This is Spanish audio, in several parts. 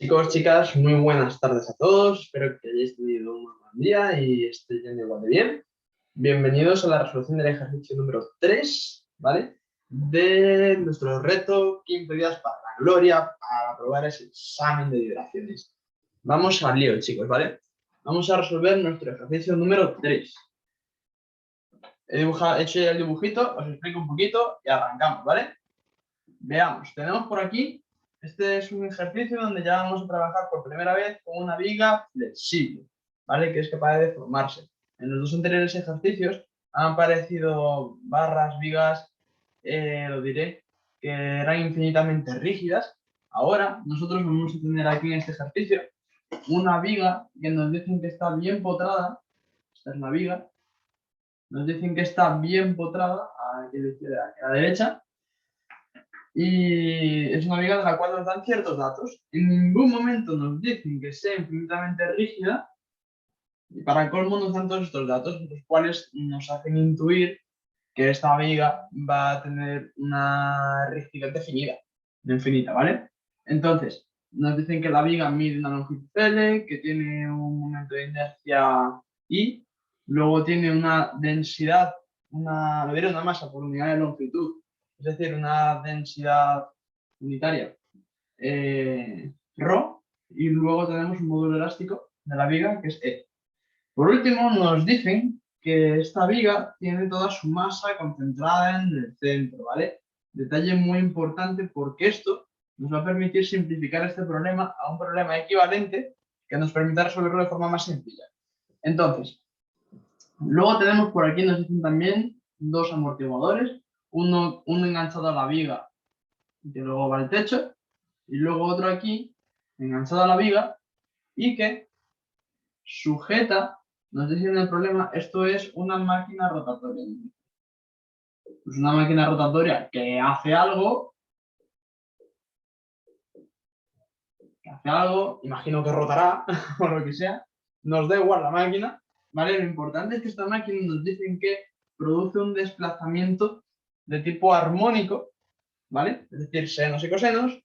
Chicos, chicas, muy buenas tardes a todos. Espero que hayáis tenido un buen día y estéis yendo igual de bien. Bienvenidos a la resolución del ejercicio número 3, ¿vale? De nuestro reto 15 días para la gloria, para aprobar ese examen de vibraciones. Vamos al lío, chicos, ¿vale? Vamos a resolver nuestro ejercicio número 3. He hecho ya el dibujito, os explico un poquito y arrancamos, ¿vale? Veamos, tenemos por aquí, este es un ejercicio donde ya vamos a trabajar por primera vez con una viga flexible, ¿vale? Que es capaz de deformarse. En los dos anteriores ejercicios han aparecido barras, vigas, lo diré, que eran infinitamente rígidas. Ahora nosotros vamos a tener aquí en este ejercicio una viga que nos dicen que está bien potrada. Esta es la viga. Nos dicen que está bien potrada aquí a la derecha. Y es una viga de la cual nos dan ciertos datos. En ningún momento nos dicen que sea infinitamente rígida y para colmo nos dan todos estos datos, los cuales nos hacen intuir que esta viga va a tener una rigidez definida, no infinita, ¿vale? Entonces, nos dicen que la viga mide una longitud L, que tiene un momento de inercia I, luego tiene una densidad, lo diré, una masa por unidad de longitud, es decir, una densidad unitaria ρ, y luego tenemos un módulo elástico de la viga que es E. Por último, nos dicen que esta viga tiene toda su masa concentrada en el centro, ¿vale? Detalle muy importante porque esto nos va a permitir simplificar este problema a un problema equivalente que nos permita resolverlo de forma más sencilla. Entonces, luego tenemos por aquí, nos dicen también dos amortiguadores, uno enganchado a la viga que luego va al techo, y luego otro aquí enganchado a la viga y que sujeta, nos dicen el problema, esto es una máquina rotatoria. Pues una máquina rotatoria que hace algo, imagino que rotará o lo que sea, nos da igual la máquina, ¿vale? Lo importante es que esta máquina nos dicen que produce un desplazamiento de tipo armónico, ¿vale? Es decir, senos y cosenos,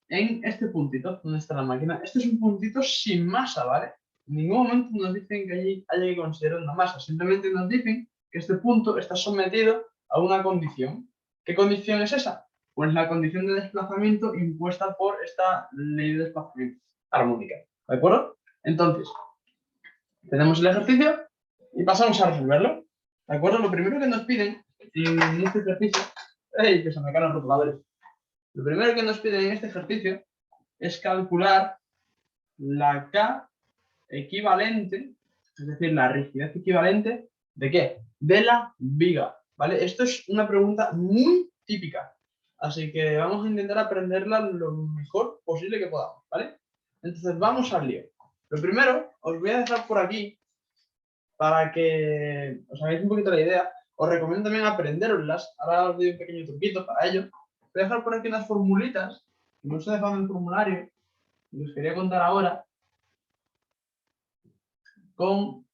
en este puntito donde está la máquina. Este es un puntito sin masa, ¿vale? En ningún momento nos dicen que allí haya que considerar una masa, simplemente nos dicen que este punto está sometido a una condición. ¿Qué condición es esa? Pues la condición de desplazamiento impuesta por esta ley de desplazamiento armónica, ¿de acuerdo? Entonces, tenemos el ejercicio y pasamos a resolverlo, ¿de acuerdo? Lo primero que nos piden en este ejercicio... ¡Ey, que se me caen los rotuladores! Lo primero que nos piden en este ejercicio es calcular la K equivalente, es decir, la rigidez equivalente, ¿de qué? De la viga, ¿vale? Esto es una pregunta muy típica, así que vamos a intentar aprenderla lo mejor posible que podamos, ¿vale? Entonces, vamos al lío. Lo primero, os voy a dejar por aquí, para que os hagáis un poquito la idea. Os recomiendo también aprenderoslas, ahora os doy un pequeño truquito para ello. Voy a dejar por aquí unas formulitas, que no os he dejado en el formulario, y os quería contar ahora, con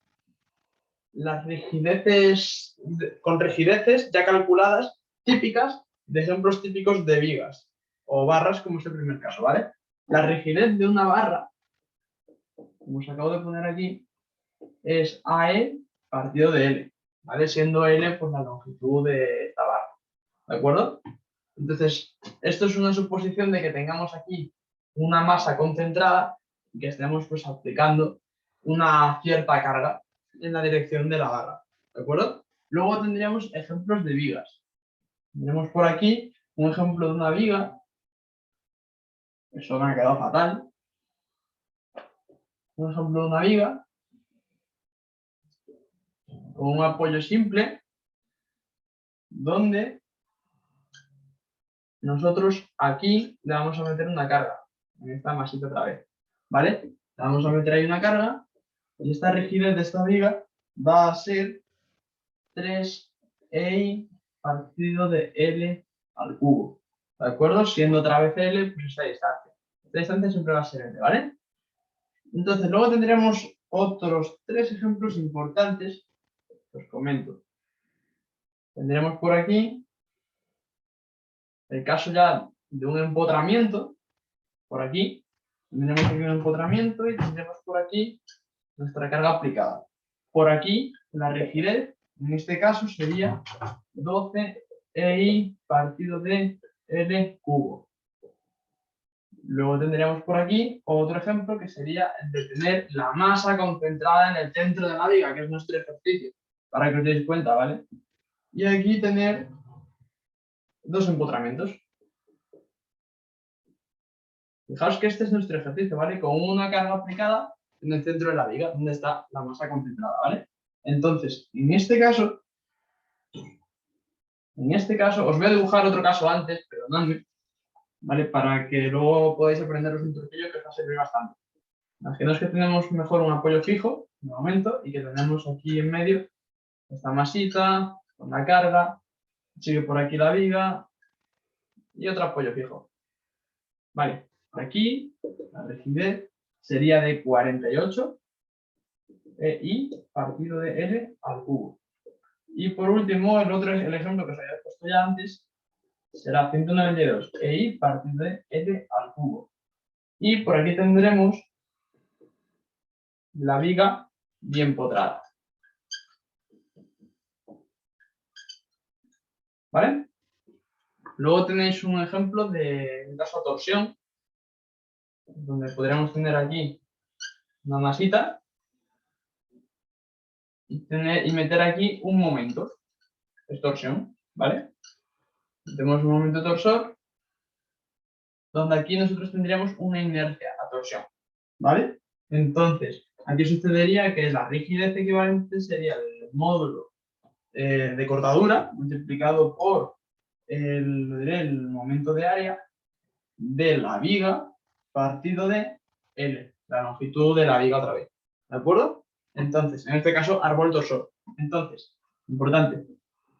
las rigideces, con rigideces ya calculadas típicas de ejemplos típicos de vigas o barras, como es el primer caso, ¿vale? La rigidez de una barra, como os acabo de poner aquí, es AE partido de L, ¿vale? Siendo L pues la longitud de esta barra, ¿de acuerdo? Entonces, esto es una suposición de que tengamos aquí una masa concentrada y que estemos pues aplicando una cierta carga en la dirección de la barra, ¿de acuerdo? Luego tendríamos ejemplos de vigas. Tenemos por aquí un ejemplo de una viga, eso me ha quedado fatal, un ejemplo de una viga con un apoyo simple donde nosotros aquí le vamos a meter una carga, en esta masita otra vez, ¿vale? Le vamos a meter ahí una carga y esta rigidez de esta viga va a ser 3i partido de L al cubo, ¿de acuerdo? Siendo otra vez L, pues esta distancia. Esta distancia siempre va a ser L, ¿vale? Entonces, luego tendremos otros tres ejemplos importantes que os comento. Tendremos por aquí el caso ya de un empotramiento, por aquí, Tendremos aquí un empotramiento y tendremos por aquí nuestra carga aplicada. Por aquí, la rigidez, en este caso, sería 12 EI partido de L cubo. Luego tendríamos por aquí otro ejemplo que sería el de tener la masa concentrada en el centro de la viga, que es nuestro ejercicio, para que os deis cuenta, ¿vale? Y aquí tener dos empotramientos. Fijaos que este es nuestro ejercicio, ¿vale? Con una carga aplicada en el centro de la viga, donde está la masa concentrada, ¿vale? Entonces, en este caso, os voy a dibujar otro caso antes, perdonadme, ¿vale? Para que luego podáis aprenderos un truquillo que os va a servir bastante. Imaginaos que tenemos mejor un apoyo fijo, de momento, y que tenemos aquí en medio esta masita, con la carga, sigue por aquí la viga, y otro apoyo fijo. Vale, aquí la rigidez sería de 48 EI partido de L al cubo. Y por último, el ejemplo que os había puesto ya antes, será 192 EI partido de L al cubo. Y por aquí tendremos la viga bien potrada. ¿Vale? Luego tenéis un ejemplo de un caso de torsión, donde podríamos tener aquí una masita y meter aquí un momento, es torsión, ¿vale? Tenemos un momento torsor, donde aquí nosotros tendríamos una inercia a torsión, ¿vale? Entonces, aquí sucedería que la rigidez equivalente sería el módulo de cortadura multiplicado por el momento de área de la viga partido de L, la longitud de la viga otra vez, ¿de acuerdo? Entonces, en este caso, árbol torsor. Entonces, importante,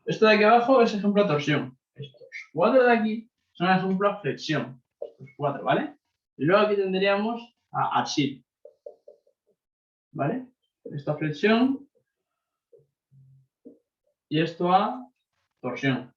esto de aquí abajo es ejemplo a torsión. Estos 4 de aquí son ejemplo a flexión. Estos 4, ¿vale? Y luego aquí tendríamos a axil, ¿vale? Esto a flexión y esto a torsión.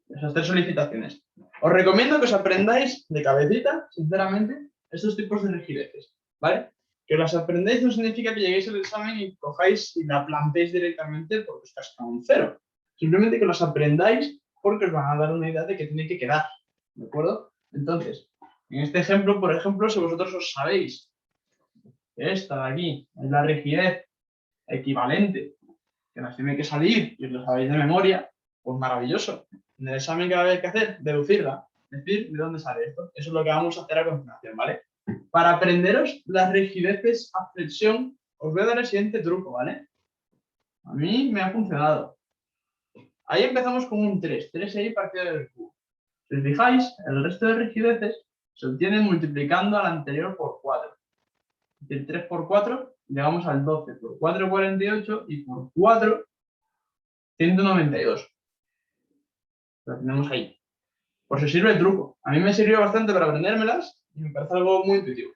Esas 3 solicitaciones. Os recomiendo que os aprendáis de cabecita, sinceramente, estos tipos de rigideces, ¿vale? Que las aprendáis no significa que lleguéis al examen y cojáis y la planteéis directamente porque estás a un 0. Simplemente que los aprendáis porque os van a dar una idea de que tiene que quedar, ¿de acuerdo? Entonces, en este ejemplo, por ejemplo, si vosotros os sabéis que esta de aquí es la rigidez equivalente que nos tiene que salir y os lo sabéis de memoria, pues maravilloso. En el examen que va a haber que hacer, deducirla, decir de dónde sale esto. Eso es lo que vamos a hacer a continuación, ¿vale? Para aprenderos las rigideces a flexión, os voy a dar el siguiente truco, ¿vale? A mí me ha funcionado. Ahí empezamos con un 3 ahí partido del cubo. Si os fijáis, el resto de rigideces se obtienen multiplicando al anterior por 4. Es decir, 3 por 4, llegamos al 12, por 4, 48 y por 4, 192. Lo tenemos ahí. Por si sirve el truco. A mí me sirvió bastante para aprendérmelas y me parece algo muy intuitivo.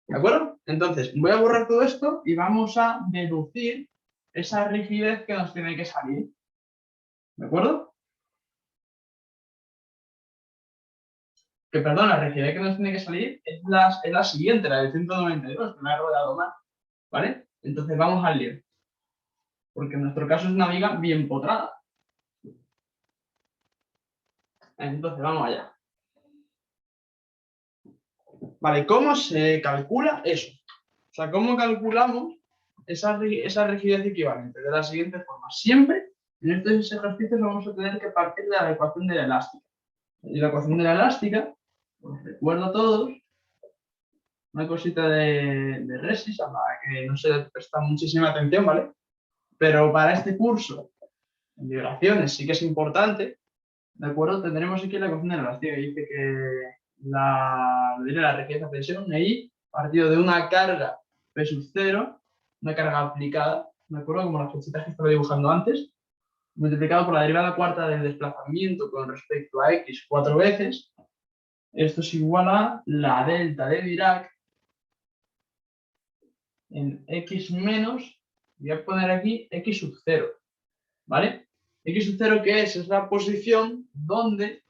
¿De acuerdo? Entonces, voy a borrar todo esto y vamos a deducir esa rigidez que nos tiene que salir. ¿De acuerdo? Que perdón, la rigidez que nos tiene que salir es la siguiente, la de 192, que me ha rodado mal. ¿Vale? Entonces vamos al lío. Porque en nuestro caso es una viga bien potrada. Entonces, vamos allá. Vale, ¿cómo se calcula eso? O sea, ¿cómo calculamos esa rigidez equivalente? De la siguiente forma. Siempre en estos ejercicios vamos a tener que partir de la ecuación de la elástica. Y la ecuación de la elástica, os recuerdo a todos, una cosita de Resis, a la que no se le presta muchísima atención, ¿vale? Pero para este curso, en vibraciones, sí que es importante, ¿de acuerdo? Tendremos aquí la ecuación de la elástica, que dice que la rigidez de presión, I, partido de una carga P sub 0, una carga aplicada, ¿de acuerdo? Como las flechitas que estaba dibujando antes, multiplicado por la derivada cuarta del desplazamiento con respecto a X 4 veces. Esto es igual a la delta de Dirac en X menos, voy a poner aquí X sub 0, ¿vale? X sub 0, ¿qué es? Es la posición donde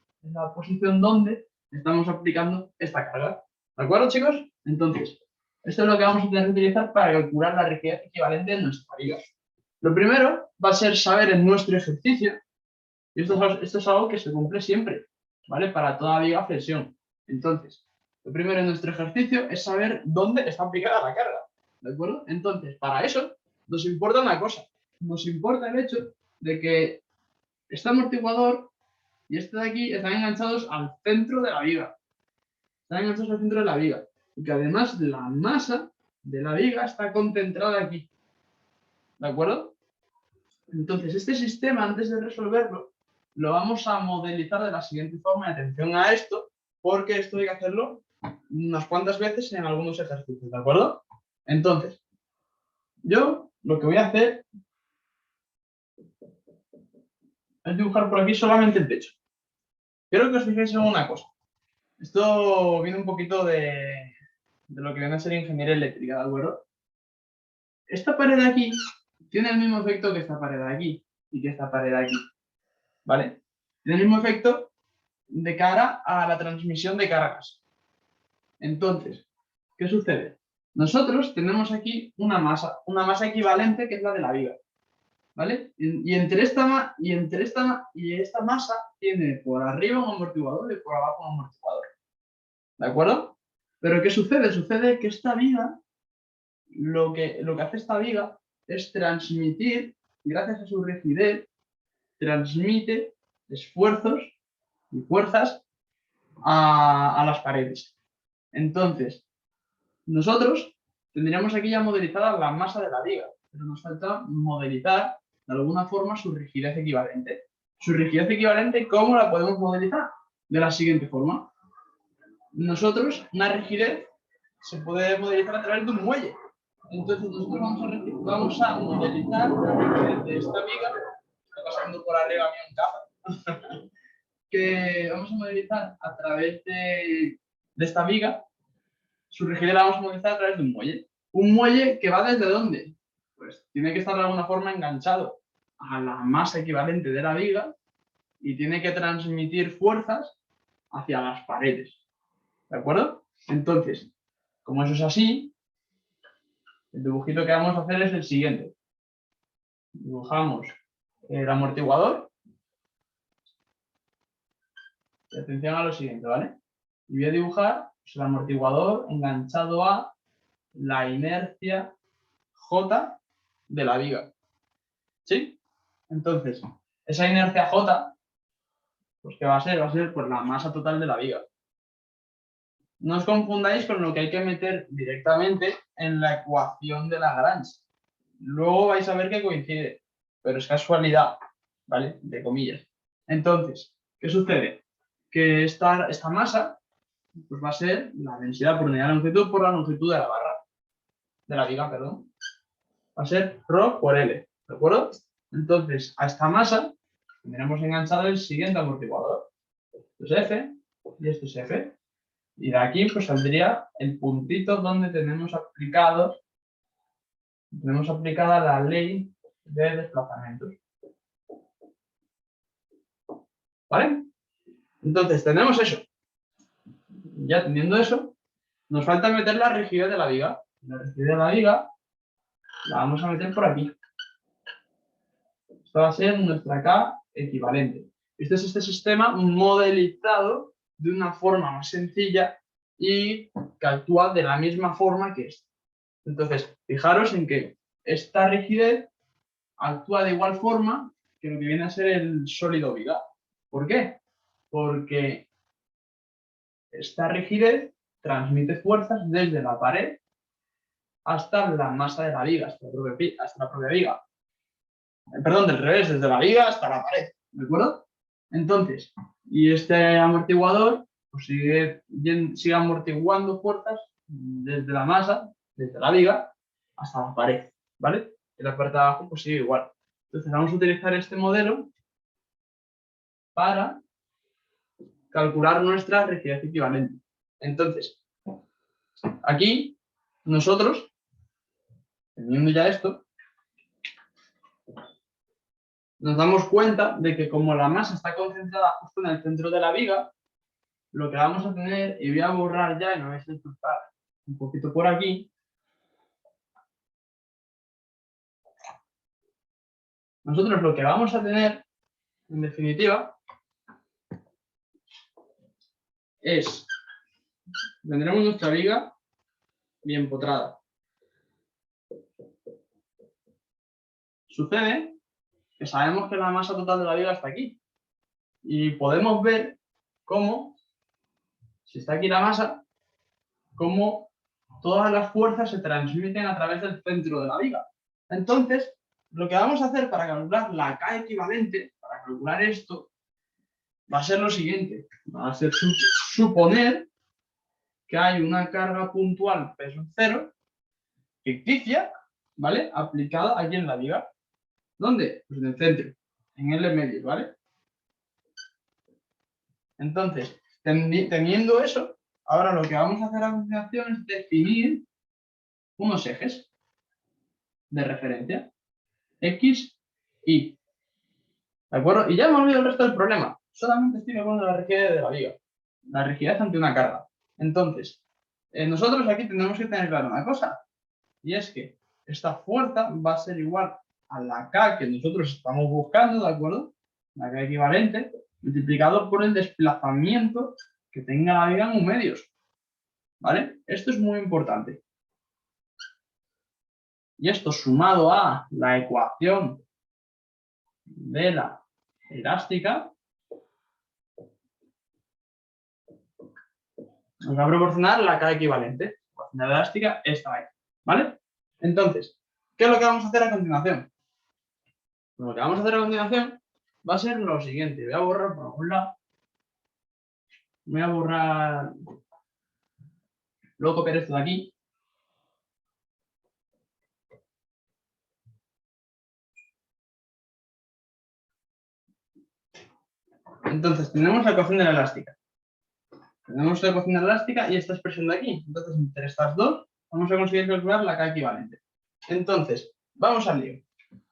estamos aplicando esta carga. ¿De acuerdo, chicos? Entonces, esto es lo que vamos a tener que utilizar para calcular la rigidez equivalente de nuestra viga. Lo primero va a ser saber en nuestro ejercicio, y esto es algo que se cumple siempre, ¿vale? Para toda viga flexión. Entonces, lo primero en nuestro ejercicio es saber dónde está aplicada la carga, ¿de acuerdo? Entonces, para eso nos importa una cosa. Nos importa el hecho de que este amortiguador y este de aquí están enganchados al centro de la viga. Están enganchados al centro de la viga. Y que además la masa de la viga está concentrada aquí. ¿De acuerdo? Entonces, este sistema, antes de resolverlo, lo vamos a modelizar de la siguiente forma. Atención a esto, porque esto hay que hacerlo unas cuantas veces en algunos ejercicios, ¿de acuerdo? Entonces, yo lo que voy a hacer es dibujar por aquí solamente el techo. Quiero que os fijéis en una cosa. Esto viene un poquito de lo que viene a ser ingeniería eléctrica, ¿de acuerdo? Esta pared de aquí tiene el mismo efecto que esta pared de aquí y que esta pared de aquí, ¿vale? Tiene el mismo efecto de cara a la transmisión de cargas. Entonces, ¿qué sucede? Nosotros tenemos aquí una masa equivalente que es la de la viga, ¿vale? Y esta masa tiene por arriba un amortiguador y por abajo un amortiguador, ¿de acuerdo? Pero ¿qué sucede? Sucede que esta viga, lo que hace esta viga es transmitir, gracias a su rigidez, transmite esfuerzos y fuerzas a las paredes. Entonces, nosotros tendríamos aquí ya modelizada la masa de la viga, pero nos falta modelizar de alguna forma su rigidez equivalente. Su rigidez equivalente, ¿cómo la podemos modelizar? De la siguiente forma. Nosotros, una rigidez se puede modelizar a través de un muelle. Entonces nosotros vamos a modelizar la rigidez de esta viga, está pasando por arriba a mí un caza, que vamos a modelizar a través de esta viga. Su rigidez la vamos a modelizar a través de un muelle. ¿Un muelle que va desde dónde? Pues tiene que estar de alguna forma enganchado a la masa equivalente de la viga y tiene que transmitir fuerzas hacia las paredes. ¿De acuerdo? Entonces, como eso es así, el dibujito que vamos a hacer es el siguiente. Dibujamos el amortiguador. Y atención a lo siguiente, ¿vale? Y voy a dibujar el amortiguador enganchado a la inercia J de la viga. ¿Sí? Entonces, esa inercia J, pues ¿qué va a ser? Va a ser pues, la masa total de la viga. No os confundáis con lo que hay que meter directamente en la ecuación de Lagrange. Luego vais a ver que coincide, pero es casualidad, ¿vale? De comillas. Entonces, ¿qué sucede? Que esta masa pues va a ser la densidad por unidad de longitud por la longitud de la barra, de la viga, perdón. Va a ser ρ por L, ¿de acuerdo? Entonces, a esta masa tendremos enganchado el siguiente amortiguador. Esto es F y esto es F. Y de aquí pues saldría el puntito donde tenemos aplicada la ley de desplazamientos. ¿Vale? Entonces, tenemos eso. Ya teniendo eso, nos falta meter la rigidez de la viga. La rigidez de la viga la vamos a meter por aquí. Esto va a ser nuestra K equivalente. Este es este sistema modelizado de una forma más sencilla y que actúa de la misma forma que este. Entonces, fijaros en que esta rigidez actúa de igual forma que lo que viene a ser el sólido viga. ¿Por qué? Porque esta rigidez transmite fuerzas desde la pared hasta la masa de la viga, hasta la propia viga. Perdón, del revés, desde la viga hasta la pared, ¿de acuerdo? Entonces, y este amortiguador pues sigue amortiguando fuerzas desde la masa, desde la viga, hasta la pared, ¿vale? Y la parte de abajo pues sigue igual. Entonces vamos a utilizar este modelo para calcular nuestra rigidez equivalente. Entonces, aquí nosotros, teniendo ya esto, nos damos cuenta de que como la masa está concentrada justo en el centro de la viga, lo que vamos a tener, y voy a borrar ya, y me vais a disculpar un poquito por aquí. Nosotros lo que vamos a tener, en definitiva, es, tendremos nuestra viga bien empotrada. Sucede que sabemos que la masa total de la viga está aquí. Y podemos ver cómo, si está aquí la masa, cómo todas las fuerzas se transmiten a través del centro de la viga. Entonces, lo que vamos a hacer para calcular la K equivalente, para calcular esto, va a ser lo siguiente. Va a ser suponer que hay una carga puntual peso cero, ficticia, ¿vale? Aplicada aquí en la viga. ¿Dónde? Pues en el centro, en L medio, ¿vale? Entonces, teniendo eso, ahora lo que vamos a hacer a continuación es definir unos ejes de referencia, X, Y. ¿De acuerdo? Y ya hemos olvidado el resto del problema. Solamente estoy hablando de la rigidez de la viga. La rigidez ante una carga. Entonces, nosotros aquí tenemos que tener claro una cosa. Y es que esta fuerza va a ser igual a la K que nosotros estamos buscando, ¿de acuerdo? La K equivalente, multiplicado por el desplazamiento que tenga la viga en un medios. ¿Vale? Esto es muy importante. Y esto sumado a la ecuación de la elástica nos va a proporcionar la K equivalente. La ecuación de la elástica esta ahí. ¿Vale? Entonces, ¿qué es lo que vamos a hacer a continuación? Lo que vamos a hacer a continuación va a ser lo siguiente. Voy a borrar por algún lado. Voy a borrar. Luego copiar esto de aquí. Entonces, tenemos la ecuación de la elástica. Tenemos la ecuación de la elástica y esta expresión de aquí. Entonces, entre estas dos, vamos a conseguir calcular la K equivalente. Entonces, vamos al lío.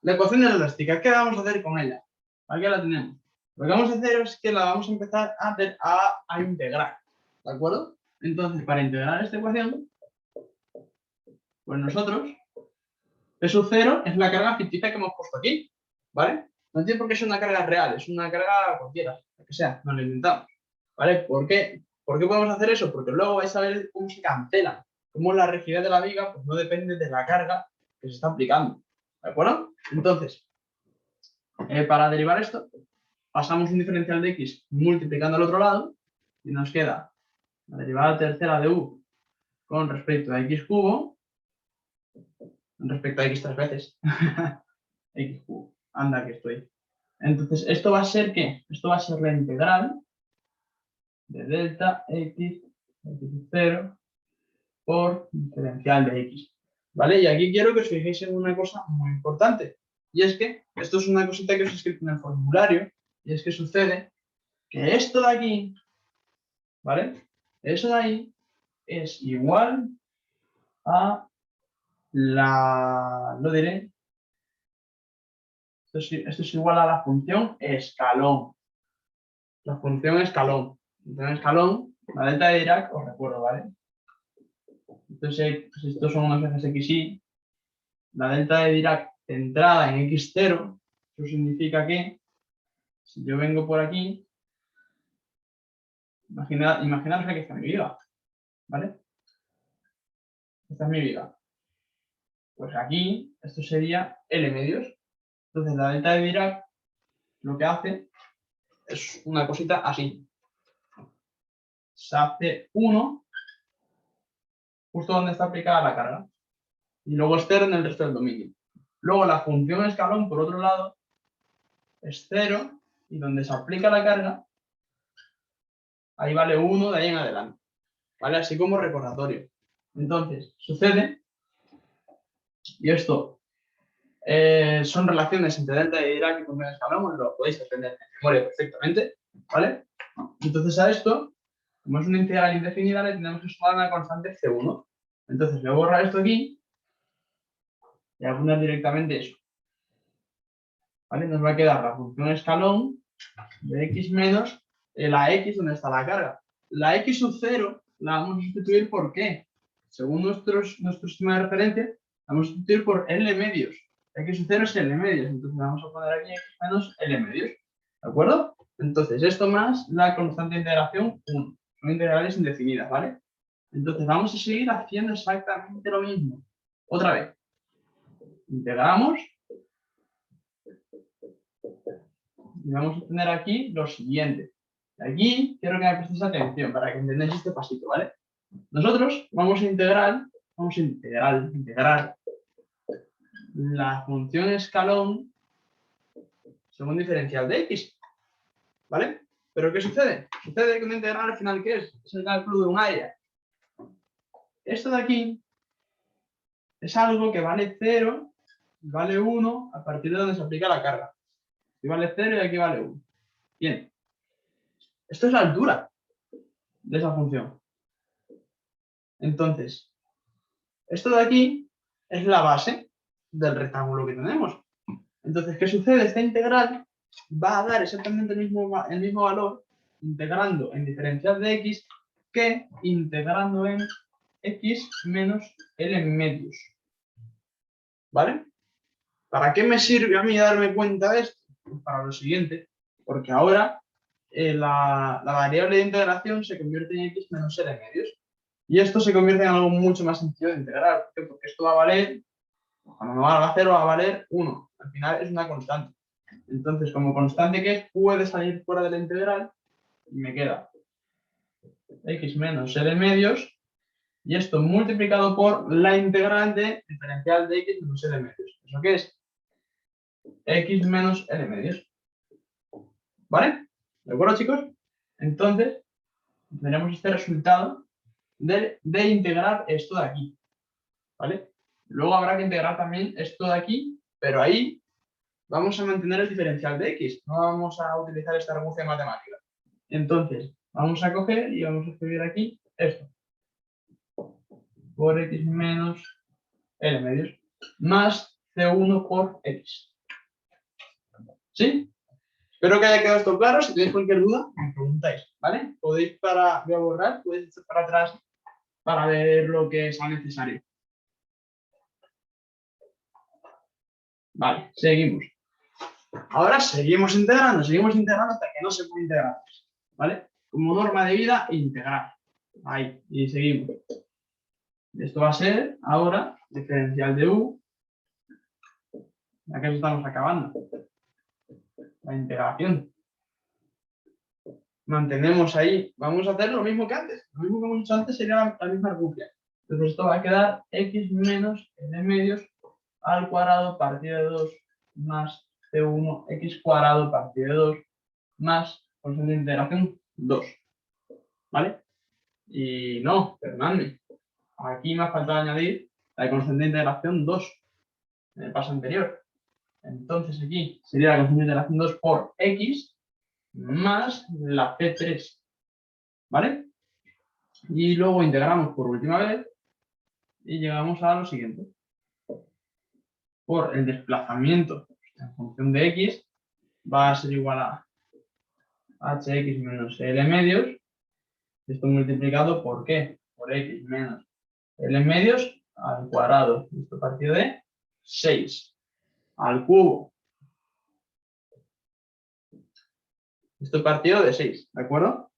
La ecuación de la elástica, ¿qué vamos a hacer con ella? Aquí la tenemos. Lo que vamos a hacer es que la vamos a empezar a integrar. ¿De acuerdo? Entonces, para integrar esta ecuación, pues nosotros, P sub 0 es la carga ficticia que hemos puesto aquí. ¿Vale? No tiene por qué ser una carga real, es una carga cualquiera, la que sea, nos lo inventamos. ¿Vale? ¿Por qué? ¿Por qué podemos hacer eso? Porque luego vais a ver cómo se cancelan, cómo la rigidez de la viga pues, no depende de la carga que se está aplicando. ¿De acuerdo? Entonces, para derivar esto, pasamos un diferencial de x multiplicando al otro lado y nos queda la derivada tercera de u con respecto a x cubo, respecto a x tres veces, x cubo. Anda que estoy. Entonces, ¿esto va a ser qué? Esto va a ser la integral de delta x, x0 por diferencial de x. ¿Vale? Y aquí quiero que os fijéis en una cosa muy importante. Y es que, esto es una cosita que os he escrito en el formulario, y es que sucede que esto de aquí, ¿vale? Eso de ahí es igual a lo diré, esto es igual a la función escalón. La función escalón. Entonces, escalón, la delta de Dirac, os recuerdo, ¿vale? Entonces, pues estos son unos ejes XY. La delta de Dirac centrada en X0, eso significa que si yo vengo por aquí, imaginaros que está mi viga, ¿vale? Esta es mi viga. Pues aquí, esto sería L medios. Entonces, la delta de Dirac lo que hace es una cosita así. Se hace 1 justo donde está aplicada la carga. Y luego es 0 en el resto del dominio. Luego la función escalón, por otro lado, es 0 y donde se aplica la carga, ahí vale 1 de ahí en adelante. ¿Vale? Así como recordatorio. Entonces, sucede, y esto son relaciones entre delta y Dirac y función escalón, lo podéis aprender en memoria perfectamente, ¿vale? Entonces a esto, como es una integral indefinida, le tenemos que sumar una constante C1. Entonces voy a borrar esto aquí y voy a poner directamente eso. ¿Vale? Nos va a quedar la función escalón de x menos la x donde está la carga. la x sub 0 la vamos a sustituir por ¿qué? Según nuestro sistema de referencia, la vamos a sustituir por L medios. X sub 0 es L medios, entonces vamos a poner aquí x menos L medios. ¿De acuerdo? Entonces, esto más la constante de integración 1. Son integrales indefinidas, ¿vale? Entonces, vamos a seguir haciendo exactamente lo mismo. Otra vez. Integramos. Y vamos a tener aquí lo siguiente. Aquí quiero que me prestéis atención para que entendáis este pasito, ¿vale? Nosotros vamos a integrar la función escalón según diferencial de x, ¿vale? ¿Pero qué sucede? Sucede que una integral al final, ¿qué es? Es el cálculo de un área. Esto de aquí es algo que vale 0, vale 1 a partir de donde se aplica la carga. Aquí vale 0 y aquí vale 1. Bien. Esto es la altura de esa función. Entonces, esto de aquí es la base del rectángulo que tenemos. Entonces, ¿qué sucede? Esta integral va a dar exactamente el mismo valor integrando en diferencial de x que integrando en x menos L medios. ¿Vale? ¿Para qué me sirve a mí darme cuenta de esto? Pues para lo siguiente, porque ahora la variable de integración se convierte en x menos L medios. Y esto se convierte en algo mucho más sencillo de integrar. ¿Por qué? Porque esto va a valer, cuando no valga 0, va a valer 1. Al final es una constante. Entonces, como constante que es, puede salir fuera de la integral y me queda x menos L medios. Y esto multiplicado por la integral de diferencial de x menos L medios. ¿Eso qué es? X menos L medios. ¿Vale? ¿De acuerdo, chicos? Entonces, tenemos este resultado de integrar esto de aquí. ¿Vale? Luego habrá que integrar también esto de aquí, pero ahí vamos a mantener el diferencial de x. No vamos a utilizar esta argucia matemática. Entonces, vamos a coger y vamos a escribir aquí esto. Por x menos L medios. Más C1 por x. ¿Sí? Espero que haya quedado esto claro. Si tenéis cualquier duda, me preguntáis, ¿vale? Voy a borrar, podéis echar para atrás para ver lo que sea necesario. Vale, seguimos. Ahora seguimos integrando hasta que no se puede integrar. ¿Vale? Como norma de vida, integrar. Ahí, y seguimos. Esto va a ser ahora diferencial de u. Ya que estamos acabando. La integración. Mantenemos ahí. Vamos a hacer lo mismo que antes. Lo mismo que hemos hecho antes sería la misma argucia. Entonces esto va a quedar x menos L medios al cuadrado partido de 2 más C1 x cuadrado partido de 2 más constante de integración 2. ¿Vale? Y no, perdonadme. Aquí me ha faltado añadir la constante de integración 2 en el paso anterior. Entonces aquí sería la constante de integración 2 por x más la C3. ¿Vale? Y luego integramos por última vez y llegamos a lo siguiente. Por el desplazamiento en función de x va a ser igual a hx menos L medios. Esto multiplicado por ¿qué? Por x menos L medios al cuadrado. Esto partido de 6 al cubo. Esto partido de 6, ¿de acuerdo?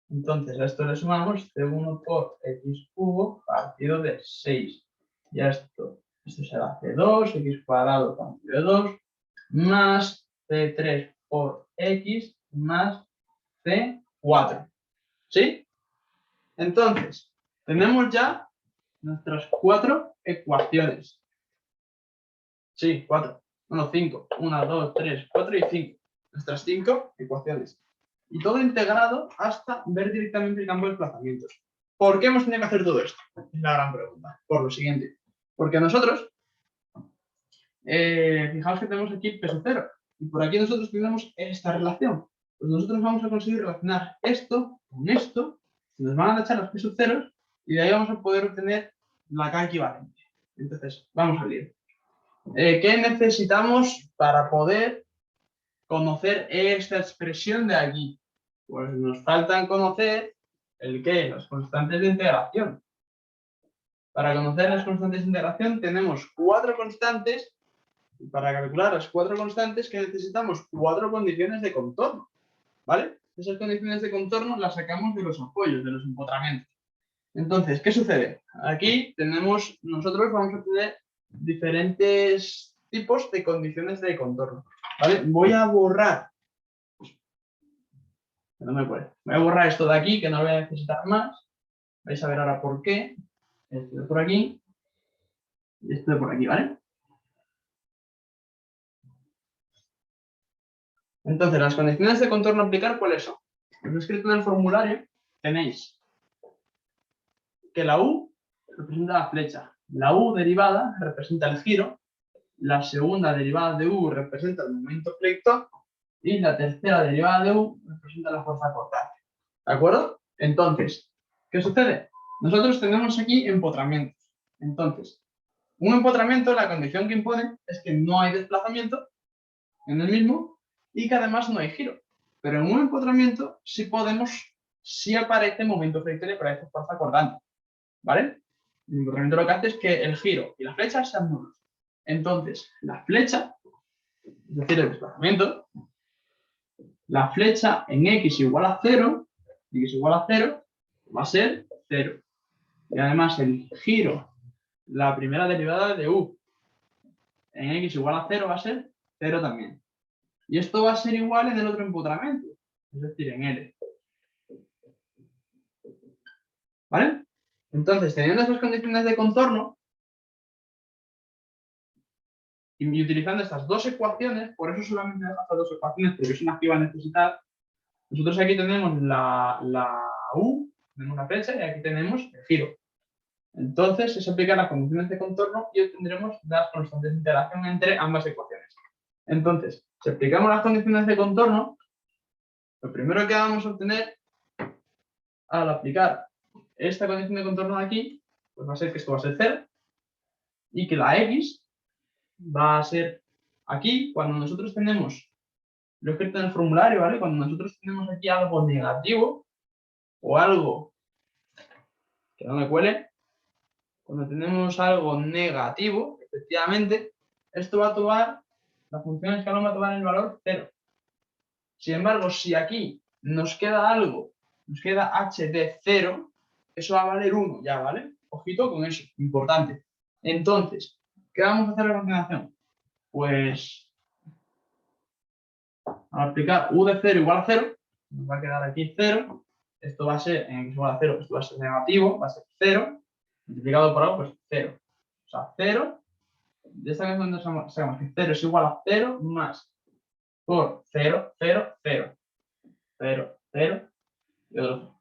Entonces a esto le sumamos C1 por x cubo partido de 6. Y a esto será C2, x cuadrado partido de 2, más C3 por x más C4. ¿Sí? Entonces, tenemos ya nuestras 4 ecuaciones. Sí, 4. Bueno, 5. 1, 2, 3, 4 y 5. Nuestras 5 ecuaciones. Y todo integrado hasta ver directamente el campo de desplazamientos. ¿Por qué hemos tenido que hacer todo esto? Es la gran pregunta. Por lo siguiente. Porque nosotros, fijaos que tenemos aquí peso cero. Y por aquí nosotros tenemos esta relación. Pues nosotros vamos a conseguir relacionar esto con esto. Nos van a echar los pesos ceros y de ahí vamos a poder obtener la K equivalente. Entonces, vamos al lío. ¿Qué necesitamos para poder conocer esta expresión de aquí? Pues nos faltan conocer ¿El qué? Las constantes de integración. Para conocer las constantes de integración tenemos 4 constantes. Y para calcular las 4 constantes que necesitamos 4 condiciones de contorno. ¿Vale? Esas condiciones de contorno las sacamos de los apoyos, de los empotramientos. Entonces, ¿qué sucede? Aquí nosotros vamos a tener diferentes tipos de condiciones de contorno. ¿Vale? Voy a borrar. No me puede. Voy a borrar esto de aquí, que no lo voy a necesitar más. Vais a ver ahora por qué. Esto de por aquí. Y esto de por aquí, ¿vale? Entonces, las condiciones de contorno a aplicar, ¿cuáles son? Os he escrito en el formulario, tenéis que la U representa la flecha, la U derivada representa el giro, la segunda derivada de U representa el momento flector y la tercera derivada de U representa la fuerza cortante. ¿De acuerdo? Entonces, ¿qué sucede? Nosotros tenemos aquí empotramientos. Entonces, un empotramiento, la condición que impone es que no hay desplazamiento en el mismo y que además no hay giro. Pero en un empotramiento sí aparece momento flector y aparece fuerza cortante. ¿Vale? El empotramiento lo que hace es que el giro y la flecha sean nulos. Entonces, la flecha, es decir, el desplazamiento, la flecha en x igual a 0, va a ser 0. Y además el giro, la primera derivada de u en x igual a 0 va a ser 0 también. Y esto va a ser igual en el otro empotramiento, es decir, en L. ¿Vale? Entonces, teniendo esas condiciones de contorno y utilizando estas dos ecuaciones, por eso solamente dejo estas dos ecuaciones, porque son las que iba a necesitar. Nosotros aquí tenemos la U, tenemos la flecha y aquí tenemos el giro. Entonces, se aplican las condiciones de contorno y obtendremos las constantes de interacción entre ambas ecuaciones. Entonces, si aplicamos las condiciones de contorno, lo primero que vamos a obtener al aplicar esta condición de contorno de aquí, pues va a ser que esto va a ser 0 y que la X va a ser aquí, cuando nosotros tenemos, lo he escrito en el formulario, ¿vale? Cuando nosotros tenemos aquí algo negativo o algo que no me cuele, cuando tenemos algo negativo, efectivamente, esto va a tomar, la función escalón va a tomar el valor 0. Sin embargo, si aquí nos queda algo, nos queda h de 0, eso va a valer 1 ya, ¿vale? Ojito con eso, importante. Entonces, ¿qué vamos a hacer a continuación? Pues, al aplicar u de 0 igual a 0, nos va a quedar aquí 0. Esto va a ser, en x igual a 0, esto va a ser negativo, va a ser 0. Multiplicado por algo, pues 0. O sea, 0. De esta manera sabemos que 0 es igual a 0 más por 0, 0, 0. 0, 0 y otro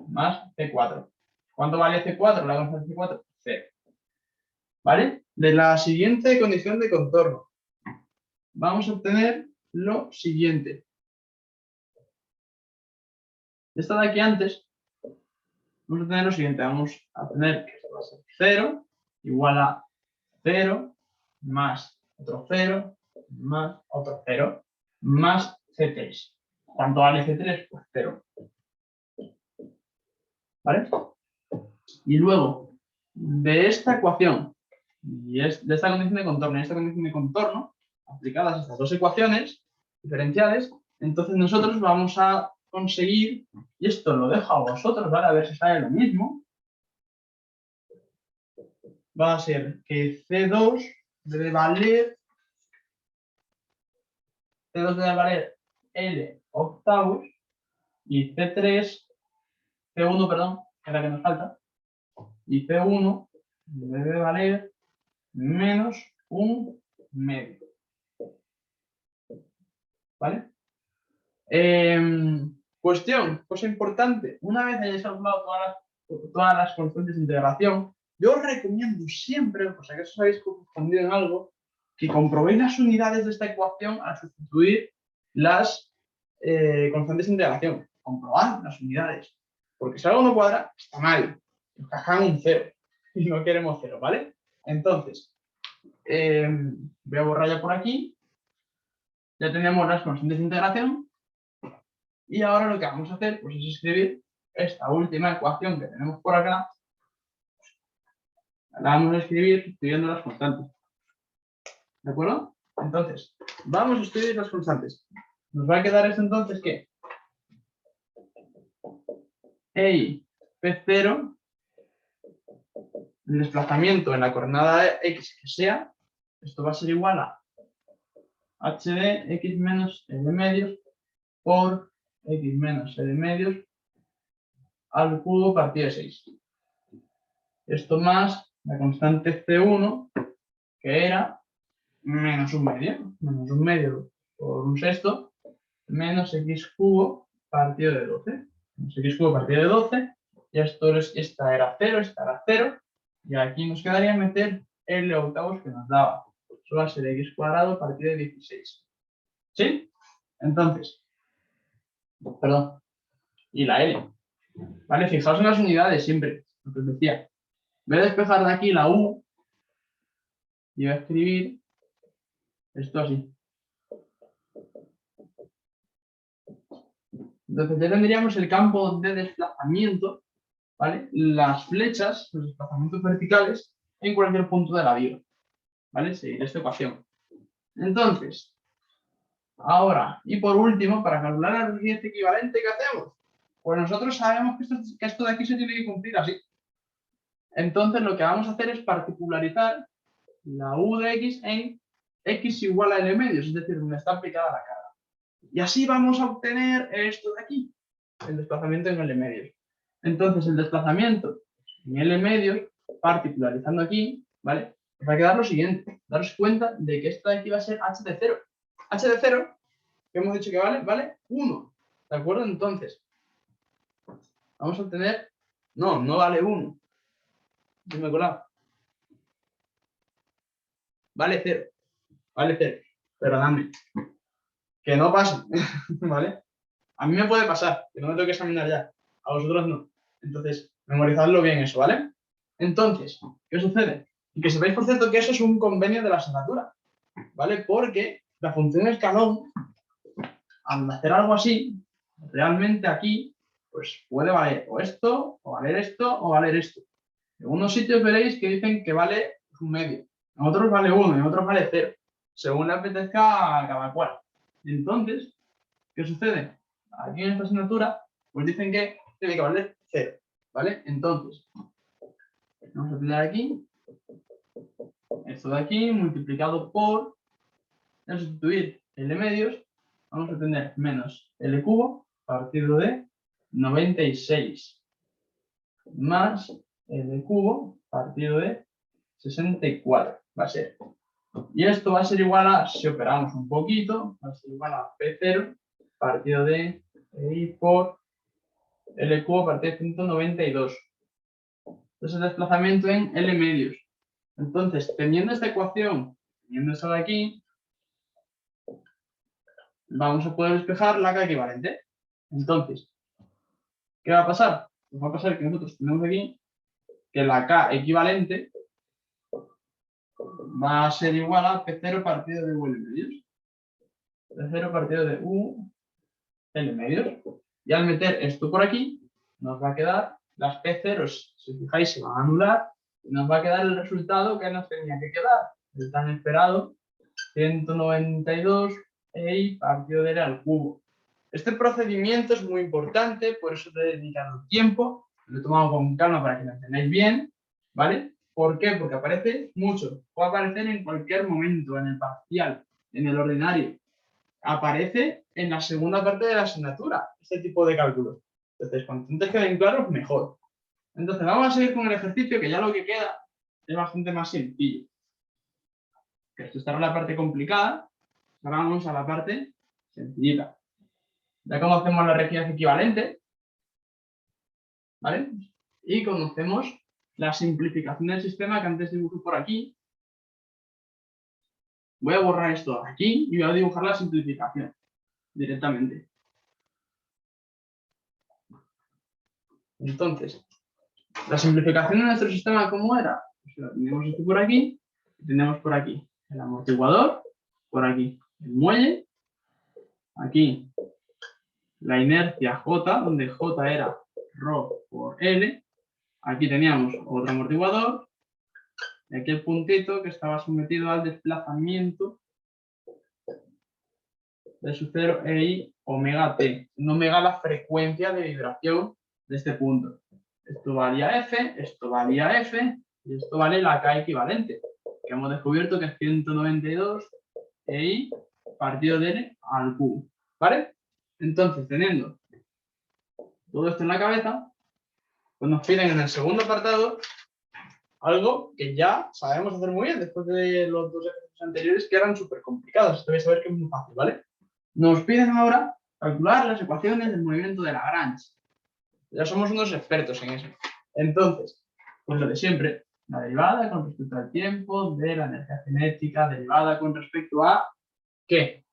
más C4. ¿Cuánto vale C4? La constante de C4, 0. ¿Vale? De la siguiente condición de contorno, vamos a obtener lo siguiente. Esta de aquí antes, vamos a tener lo siguiente. Vamos a tener que esto va a ser 0 igual a 0 más otro 0 más otro 0 más C3. ¿Cuánto vale C3? Pues 0. ¿Vale? Y luego, de esta ecuación, y de esta condición de contorno y esta condición de contorno, aplicadas a estas dos ecuaciones diferenciales, entonces nosotros vamos a conseguir, y esto lo dejo a vosotros, ¿vale? A ver si sale lo mismo, va a ser que C2 debe valer L octavos y C1, perdón, que es la que nos falta, y C1 debe valer menos un medio. ¿Vale? Cuestión, cosa importante, una vez hayáis calculado todas las constantes de integración, yo os recomiendo siempre, o sea que os habéis confundido en algo, que comprobéis las unidades de esta ecuación al sustituir las constantes de integración. Comprobad las unidades, porque si algo no cuadra, está mal. Nos cajan un 0 y no queremos 0, ¿vale? Entonces, voy a borrar ya por aquí. Ya tenemos las constantes de integración. Y ahora lo que vamos a hacer pues, es escribir esta última ecuación que tenemos por acá, la vamos a escribir sustituyendo las constantes. ¿De acuerdo? Entonces, vamos a escribir las constantes. Nos va a quedar esto entonces que P0, el desplazamiento en la coordenada X que sea, esto va a ser igual a h de X menos L medios por X menos L medios al cubo partido de 6. Esto más la constante C1, que era menos un medio por un sexto, menos X cubo partido de 12. Menos X cubo partido de 12, y esta era 0, esta era 0, y aquí nos quedaría meter L octavos que nos daba. Eso va a ser X cuadrado partido de 16. ¿Sí? Entonces, perdón, y la L. Vale, fijaos en las unidades siempre, lo que os decía. Voy a despejar de aquí la U y voy a escribir esto así. Entonces ya tendríamos el campo de desplazamiento, ¿vale? Las flechas, los desplazamientos verticales, en cualquier punto de la viga, ¿vale? Seguir esta ecuación. Entonces, ahora, y por último, para calcular la rigidez equivalente, ¿qué hacemos? Pues nosotros sabemos que esto de aquí se tiene que cumplir así. Entonces lo que vamos a hacer es particularizar la U de X en X igual a L medios, es decir, donde está aplicada la carga. Y así vamos a obtener esto de aquí, el desplazamiento en L medios. Entonces el desplazamiento en L medios, particularizando aquí, ¿vale? Os va a quedar lo siguiente, daros cuenta de que esto de aquí va a ser h de 0. H de 0, que hemos dicho que vale 1, ¿de acuerdo? Entonces, vamos a obtener, no vale 1, yo me he colado. Vale 0, perdonadme, que no pasa, ¿vale? A mí me puede pasar, que no me tengo que examinar ya, a vosotros no. Entonces, memorizadlo bien eso, ¿vale? Entonces, ¿qué sucede? Y que sepáis, por cierto, que eso es un convenio de la asignatura, ¿vale? Porque la función escalón, al hacer algo así, realmente aquí, pues puede valer o esto, o valer esto, o valer esto. En unos sitios veréis que dicen que vale un medio, en otros vale 1, en otros vale 0, según le apetezca a cada cual. Entonces, ¿qué sucede? Aquí en esta asignatura, pues dicen que tiene que valer 0, ¿vale? Entonces, vamos a tener aquí, esto de aquí, multiplicado por, al sustituir L medios, vamos a tener menos L cubo partido de 96 más L cubo partido de 64, va a ser. Y esto va a ser igual a, si operamos un poquito, va a ser igual a P0 partido de I por L cubo partido de 192. Entonces el desplazamiento en L medios. Entonces, teniendo esta ecuación, teniendo esto de aquí, vamos a poder despejar la K equivalente. Entonces, ¿qué va a pasar? Pues va a pasar que nosotros tenemos aquí que la K equivalente va a ser igual a P0 partido de U L medios. P0 partido de U L medios. Y al meter esto por aquí, nos va a quedar, las P0, si os fijáis, se van a anular, y nos va a quedar el resultado que nos tenía que quedar, el tan esperado 192 EI partido de L al cubo. Este procedimiento es muy importante, por eso te he dedicado tiempo, lo he tomado con calma para que lo entendáis bien, ¿vale? ¿Por qué? Porque aparece mucho, puede aparecer en cualquier momento, en el parcial, en el ordinario. Aparece en la segunda parte de la asignatura, este tipo de cálculos. Entonces, cuanto antes queden claros, mejor. Entonces, vamos a seguir con el ejercicio, que ya lo que queda es bastante más sencillo. Que esto estará en la parte complicada, ahora vamos a la parte sencillita. Ya conocemos la rigidez equivalente, ¿vale? Y conocemos la simplificación del sistema que antes dibujé por aquí. Voy a borrar esto aquí y voy a dibujar la simplificación directamente. Entonces, la simplificación de nuestro sistema, ¿cómo era? Pues tenemos esto por aquí y tenemos por aquí el amortiguador, por aquí el muelle, aquí la inercia J, donde J era Rho por L. Aquí teníamos otro amortiguador. Y aquí el puntito que estaba sometido al desplazamiento de su cero EI omega T. En omega la frecuencia de vibración de este punto. Esto valía F, esto valía F y esto vale la K equivalente, que hemos descubierto que es 192 EI partido de N al Q. ¿Vale? Entonces, teniendo todo esto en la cabeza, pues nos piden en el segundo apartado algo que ya sabemos hacer muy bien después de los dos ejercicios anteriores que eran súper complicados. Esto vais a ver que es muy fácil, ¿vale? Nos piden ahora calcular las ecuaciones del movimiento de Lagrange. Ya somos unos expertos en eso. Entonces, pues lo de siempre, la derivada con respecto al tiempo de la energía cinética, derivada con respecto a ¿qué?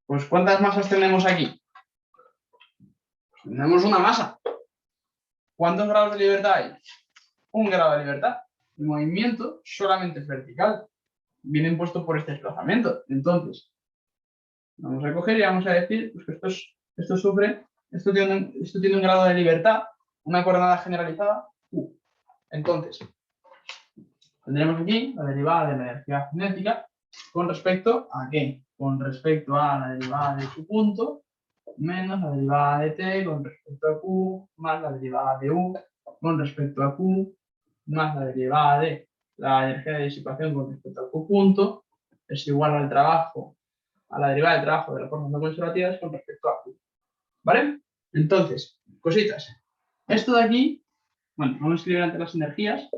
Pues ¿cuántas masas tenemos aquí? Pues tenemos una masa. ¿Cuántos grados de libertad hay? 1 grado de libertad. El movimiento solamente es vertical. Viene impuesto por este desplazamiento. Entonces, vamos a coger y vamos a decir pues, que esto tiene un grado de libertad, una coordenada generalizada, U. Entonces, tendremos aquí la derivada de la energía cinética con respecto a ¿qué? Con respecto a la derivada de su punto, menos la derivada de t con respecto a q, más la derivada de u con respecto a q, más la derivada de la energía de disipación con respecto a q punto, es igual al trabajo, a la derivada del trabajo de las fuerzas no conservativas con respecto a q. ¿Vale? Entonces, cositas. Esto de aquí, bueno, vamos a escribir ante las energías.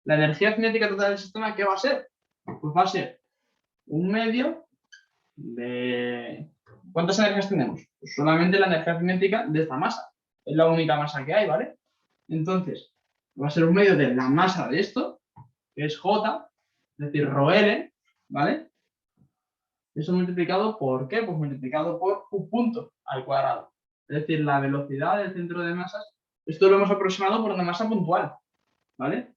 La energía cinética total del sistema, ¿qué va a ser? Pues va a ser un medio de... ¿Cuántas energías tenemos? Pues solamente la energía cinética de esta masa. Es la única masa que hay, ¿vale? Entonces, va a ser un medio de la masa de esto, que es J, es decir, ρL, ¿vale? Eso multiplicado por ¿qué? Pues multiplicado por Q punto al cuadrado. Es decir, la velocidad del centro de masas. Esto lo hemos aproximado por una masa puntual, ¿vale?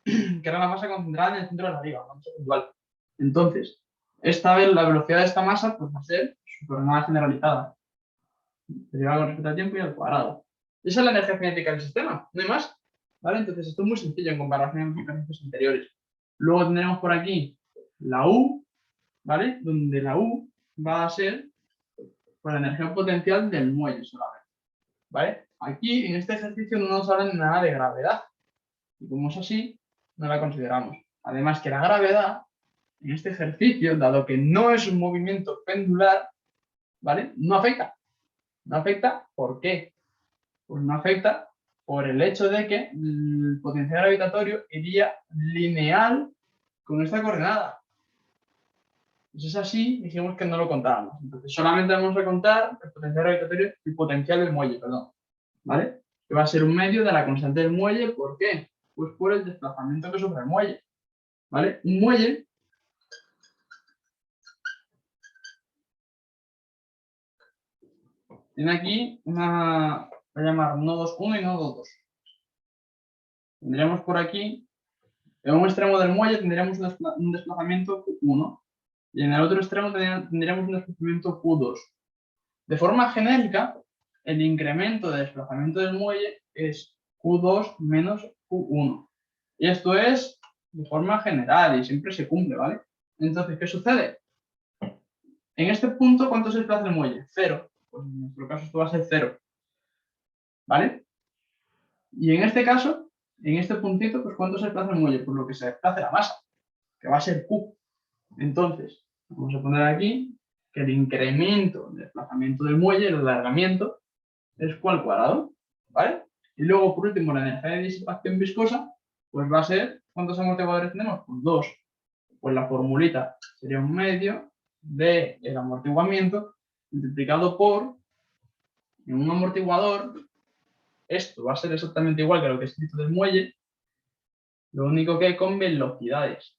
Que era la masa concentrada en el centro de la liga, una masa puntual. Entonces, esta vez la velocidad de esta masa pues, va a ser su coordenada generalizada. Derivada con respecto al tiempo y al cuadrado. Esa es la energía cinética del sistema, no hay más. ¿Vale? Entonces, esto es muy sencillo en comparación con los ejercicios anteriores. Luego tendremos por aquí la U, ¿vale? Donde la U va a ser pues, la energía potencial del muelle solamente. ¿Vale? Aquí, en este ejercicio, no nos hablan nada de gravedad. Y como es así, no la consideramos. Además que la gravedad, en este ejercicio, dado que no es un movimiento pendular, ¿vale? No afecta. No afecta, ¿por qué? Pues no afecta por el hecho de que el potencial gravitatorio iría lineal con esta coordenada. Si es así, dijimos que no lo contábamos. Entonces, solamente vamos a contar el potencial gravitatorio y potencial del muelle, perdón. ¿Vale? Que va a ser un medio de la constante del muelle. ¿Por qué? Pues por el desplazamiento que sufre el muelle. ¿Vale? Un muelle tiene aquí una, voy a llamar nodos 1 y nodo 2. Tendríamos por aquí, en un extremo del muelle tendríamos un desplazamiento Q1 y en el otro extremo tendríamos un desplazamiento Q2. De forma genérica, el incremento de desplazamiento del muelle es Q2 menos Q1. Y esto es de forma general y siempre se cumple, ¿vale? Entonces, ¿qué sucede? En este punto, ¿cuánto se desplaza el muelle? 0. Pues en nuestro caso esto va a ser 0. ¿Vale? Y en este caso, en este puntito, pues ¿cuánto se desplaza el muelle? Pues lo que se desplaza la masa, que va a ser Q. Entonces, vamos a poner aquí que el incremento de desplazamiento del muelle, el alargamiento, es Q al cuadrado, ¿vale? Y luego, por último, la energía de disipación viscosa, pues va a ser, ¿cuántos amortiguadores tenemos? Pues 2. Pues la formulita sería un medio del amortiguamiento multiplicado por, en un amortiguador, esto va a ser exactamente igual que lo que he escrito del muelle, lo único que con velocidades.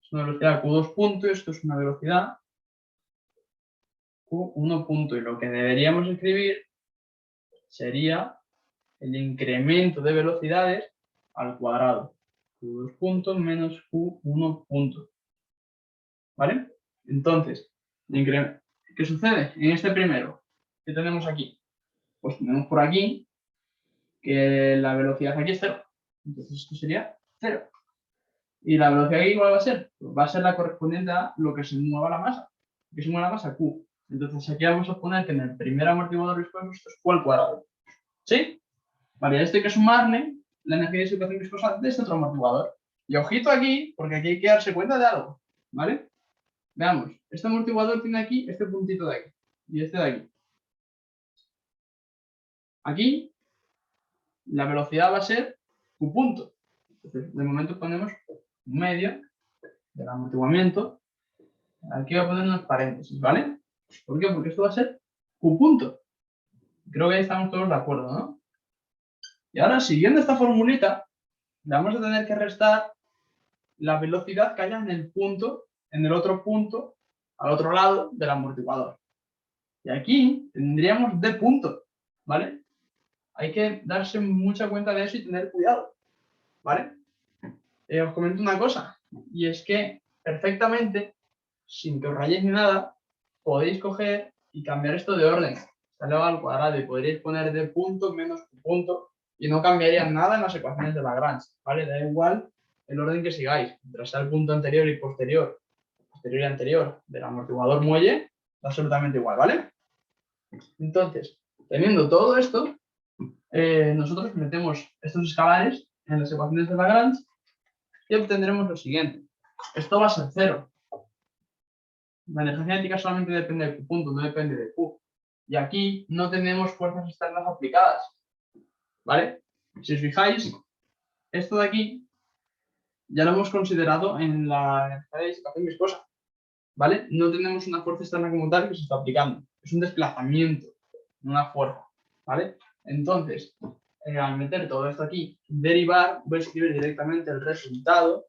Es una velocidad Q2 punto y esto es una velocidad Q1 punto. Y lo que deberíamos escribir sería el incremento de velocidades al cuadrado. Q2 puntos menos Q1 punto. ¿Vale? Entonces, ¿qué sucede? En este primero, ¿qué tenemos aquí? pues tenemos por aquí que la velocidad aquí es 0. Entonces esto sería 0. ¿Y la velocidad aquí cuál va a ser? Pues va a ser la correspondiente a lo que se mueva la masa. Que se mueva la masa Q. Entonces aquí vamos a poner que en el primer amortiguador viscoso esto es Q al cuadrado. ¿Sí? Vale, esto hay que sumarle la energía de disipación viscosa de este otro amortiguador. Y ojito aquí, porque aquí hay que darse cuenta de algo. ¿Vale? Veamos, este amortiguador tiene aquí este puntito de aquí. Y este de aquí. Aquí la velocidad va a ser Q punto. Entonces, de momento ponemos un medio del amortiguamiento. Aquí voy a poner unos paréntesis, ¿vale? ¿Por qué? Porque esto va a ser Q punto. Creo que ahí estamos todos de acuerdo, ¿no? Y ahora, siguiendo esta formulita, le vamos a tener que restar la velocidad que haya en el punto, en el otro punto, al otro lado del amortiguador. Y aquí tendríamos D punto, ¿vale? Hay que darse mucha cuenta de eso y tener cuidado, ¿vale? Os comento una cosa, y es que perfectamente, sin que os rayéis ni nada, podéis coger y cambiar esto de orden. Se eleva al cuadrado y podríais poner D punto menos Q punto y no cambiaría nada en las ecuaciones de Lagrange, ¿vale? Da igual el orden que sigáis. Mientras sea el punto anterior y posterior, posterior y anterior del amortiguador muelle, da absolutamente igual, ¿vale? Entonces, teniendo todo esto, nosotros metemos estos escalares en las ecuaciones de Lagrange y obtendremos lo siguiente. Esto va a ser 0. La energía cinética solamente depende de Q punto, no depende de Q. Y aquí no tenemos fuerzas externas aplicadas. ¿Vale? Si os fijáis, esto de aquí ya lo hemos considerado en la energía de disipación viscosa. ¿Vale? No tenemos una fuerza externa como tal que se está aplicando. Es un desplazamiento, no una fuerza. ¿Vale? Entonces, al meter todo esto aquí, derivar, voy a escribir directamente el resultado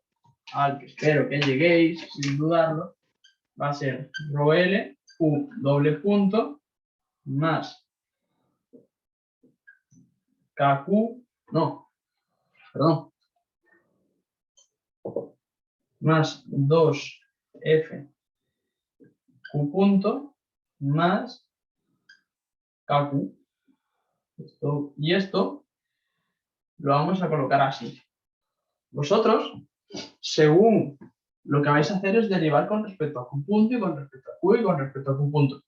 al que espero que lleguéis, sin dudarlo. Va a ser ρL, Q doble punto, más KQ, no, perdón, más 2F Q punto, más KQ. Y esto lo vamos a colocar así. Vosotros, según lo que vais a hacer es derivar con respecto a Q punto y con respecto a Q y con respecto a Q punto.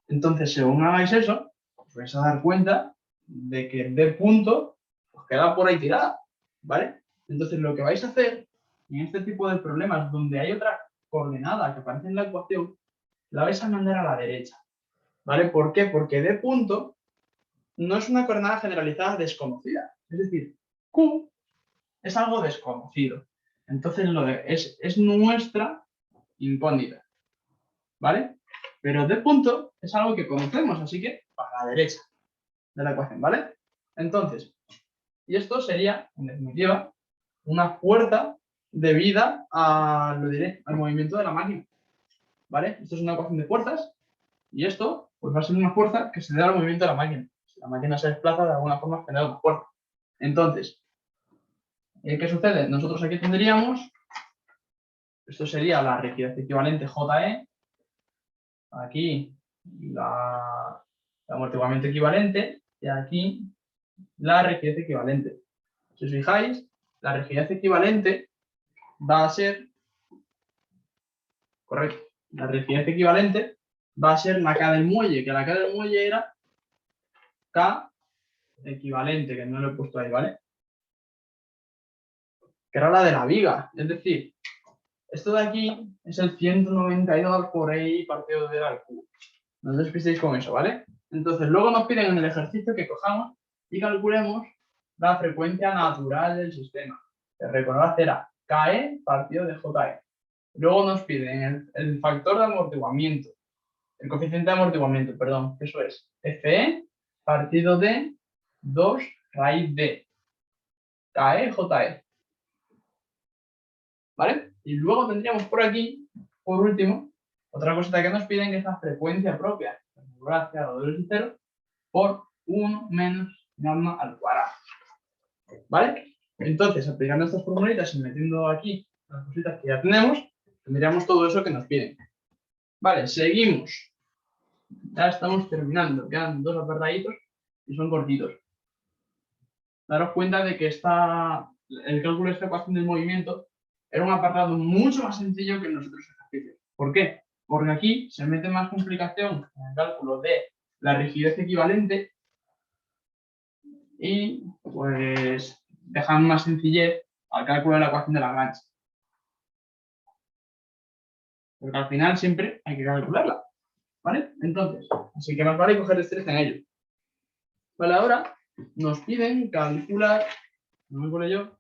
Entonces, según hagáis eso, os vais a dar cuenta de que D punto os queda por ahí tirada, ¿vale? Entonces, lo que vais a hacer en este tipo de problemas donde hay otra coordenada que aparece en la ecuación, la vais a mandar a la derecha, ¿vale? ¿Por qué? Porque D punto no es una coordenada generalizada desconocida. Es decir, Q es algo desconocido. Entonces, es nuestra incógnita, ¿vale? Pero D punto es algo que conocemos, así que para la derecha de la ecuación, ¿vale? Entonces, y esto sería, en definitiva, una fuerza debida a, lo diré, al movimiento de la máquina, ¿vale? Esto es una ecuación de fuerzas y esto pues va a ser una fuerza que se debe al movimiento de la máquina. Si la máquina se desplaza, de alguna forma genera una fuerza. Entonces, ¿qué sucede? Nosotros aquí tendríamos, esto sería la rigidez equivalente JE, aquí el amortiguamiento equivalente y aquí la rigidez equivalente. Si os fijáis, la rigidez equivalente va a ser, correcto, la rigidez equivalente va a ser la K del muelle, que la K del muelle era K equivalente, que no lo he puesto ahí, ¿vale? Que era la de la viga, es decir, esto de aquí es el 192 por I partido de al cubo. No os despistéis con eso, ¿vale? Entonces, luego nos piden en el ejercicio que cojamos y calculemos la frecuencia natural del sistema. Que recordad era KE partido de JE. Luego nos piden el factor de amortiguamiento, el coeficiente de amortiguamiento, perdón, eso es FE partido de 2 raíz de KE JE. ¿Vale? Y luego tendríamos por aquí, por último, otra cosita que nos piden, que es la frecuencia propia, gracias a lo de 0, por 1 menos gamma al cuadrado. ¿Vale? Entonces, aplicando estas formulitas y metiendo aquí las cositas que ya tenemos, tendríamos todo eso que nos piden. Vale, seguimos. Ya estamos terminando, quedan dos apartaditos. y son cortitos. Daros cuenta de que el cálculo de esta ecuación del movimiento era un apartado mucho más sencillo que en los otros ejercicios. ¿Por qué? Porque aquí se mete más complicación en el cálculo de la rigidez equivalente y pues dejan más sencillez al cálculo de la ecuación de Lagrange. Porque al final siempre hay que calcularla, ¿vale? Entonces, así que más vale coger destreza en ello. Vale, ahora nos piden calcular, no me acuerdo yo,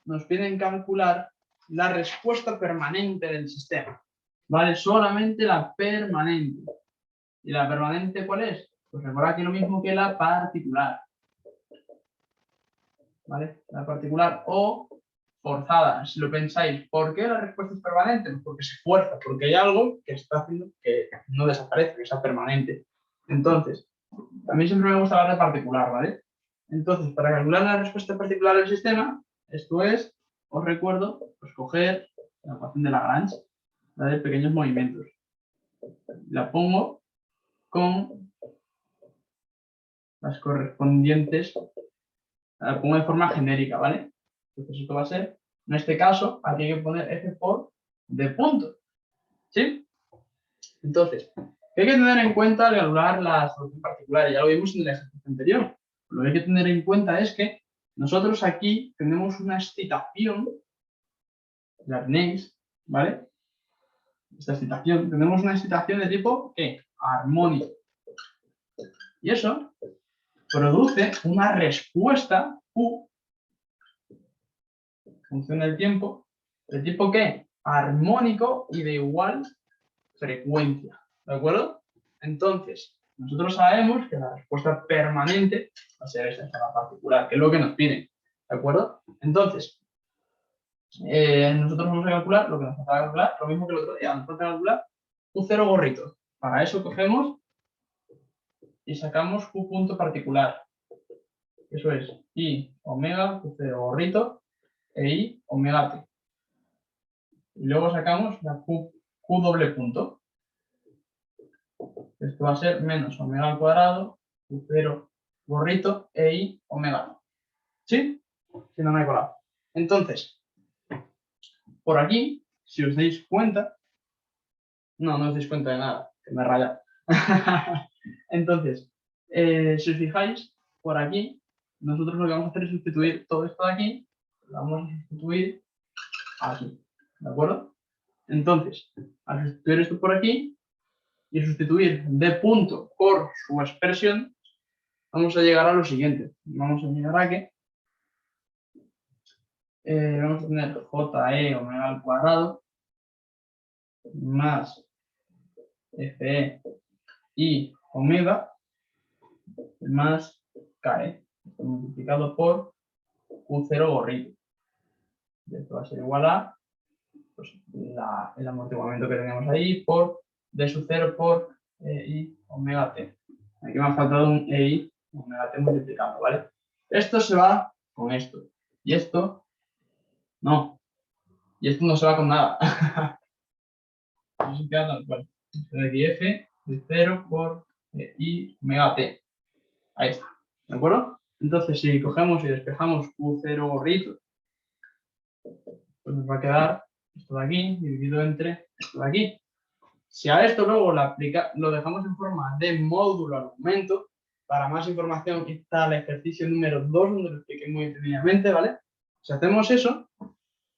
nos piden calcular la respuesta permanente del sistema, ¿vale? Solamente la permanente. ¿Y la permanente cuál es? Pues recordad aquí lo mismo que la particular, ¿vale? La particular o forzada, si lo pensáis. ¿Por qué la respuesta es permanente? Pues porque se fuerza, porque hay algo que está haciendo que no desaparezca, que sea permanente. Entonces, a mí siempre me gusta hablar de particular, ¿vale? Entonces, para calcular la respuesta particular del sistema, esto es, os recuerdo, pues coger la ecuación de Lagrange, la de pequeños movimientos. La pongo con las correspondientes, la pongo de forma genérica, ¿vale? Entonces esto va a ser, en este caso, aquí hay que poner f por d punto, ¿sí? Entonces, ¿qué hay que tener en cuenta al calcular la solución particular? Ya lo vimos en el ejercicio anterior. Lo que hay que tener en cuenta es que nosotros aquí tenemos una excitación, la tenéis, ¿vale? Esta excitación, tenemos una excitación de tipo, ¿qué? Armónico. Y eso produce una respuesta Q, función del tiempo, de tipo, ¿qué? Armónico y de igual frecuencia, ¿de acuerdo? Entonces, nosotros sabemos que la respuesta permanente va a ser esta, la particular, que es lo que nos piden, ¿de acuerdo? Entonces, nosotros vamos a calcular lo que nos falta calcular, lo mismo que el otro día, nos falta calcular Q0 gorrito. Para eso cogemos y sacamos Q punto particular. Eso es I omega Q0 gorrito e I omega t. Y luego sacamos la Q doble punto. Esto va a ser menos omega al cuadrado, Q0 gorrito e I omega t. ¿Sí? Si no me he colado. Entonces, por aquí, si os dais cuenta, no os dais cuenta de nada, que me raya. Entonces, si os fijáis, por aquí, nosotros lo que vamos a hacer es sustituir todo esto de aquí, lo vamos a sustituir aquí, ¿de acuerdo? Entonces, al sustituir esto por aquí y sustituir d punto por su expresión, vamos a llegar a lo siguiente. Vamos a llegar a que vamos a tener JE omega al cuadrado más FE y omega más KE, multiplicado por Q0 gorrito. Y esto va a ser igual a pues, el amortiguamiento que tenemos ahí por D sub 0 por I omega t. Aquí me ha faltado un EI omega t multiplicado, ¿vale? Esto se va con esto. Y esto no. Y esto no se va con nada. Eso queda tal cual. De aquí F de 0 por I omega t. Ahí está. ¿De acuerdo? Entonces, si cogemos y despejamos Q0 gorrito, pues nos va a quedar esto de aquí dividido entre esto de aquí. Si a esto luego lo dejamos en forma de módulo argumento, para más información aquí está el ejercicio número 2, donde lo expliqué muy detenidamente, ¿vale? Si hacemos eso,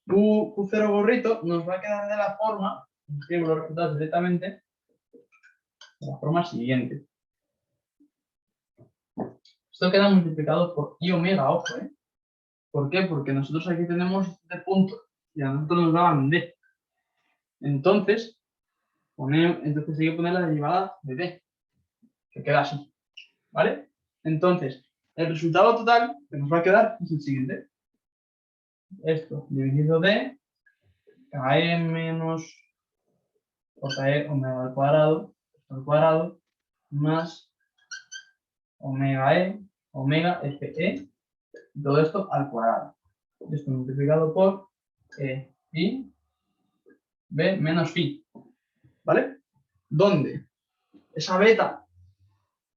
Q0 gorrito nos va a quedar de la forma, escribo los resultados directamente, de la forma siguiente. Esto queda multiplicado por I omega, ojo, ¿eh? ¿Por qué? Porque nosotros aquí tenemos D punto y a nosotros nos daban D. Entonces hay que poner la derivada de D, que queda así, ¿vale? Entonces, el resultado total que nos va a quedar es el siguiente. Esto dividido de KE menos JE omega al cuadrado, más omega E, omega FE, todo esto al cuadrado. Esto multiplicado por I B menos phi, ¿vale? Donde esa beta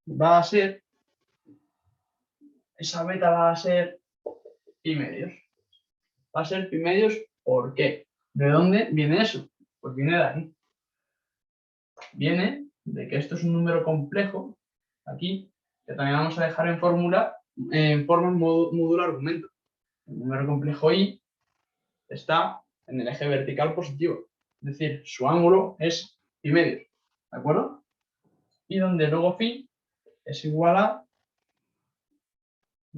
va a ser esa beta va a ser pi medios. Va a ser pi medios, ¿por qué? ¿De dónde viene eso? Pues viene de aquí. Viene de que esto es un número complejo, aquí, que también vamos a dejar en fórmula, en forma módulo argumento. El número complejo i está en el eje vertical positivo, es decir, su ángulo es pi medios, ¿de acuerdo? Y donde luego phi es igual a,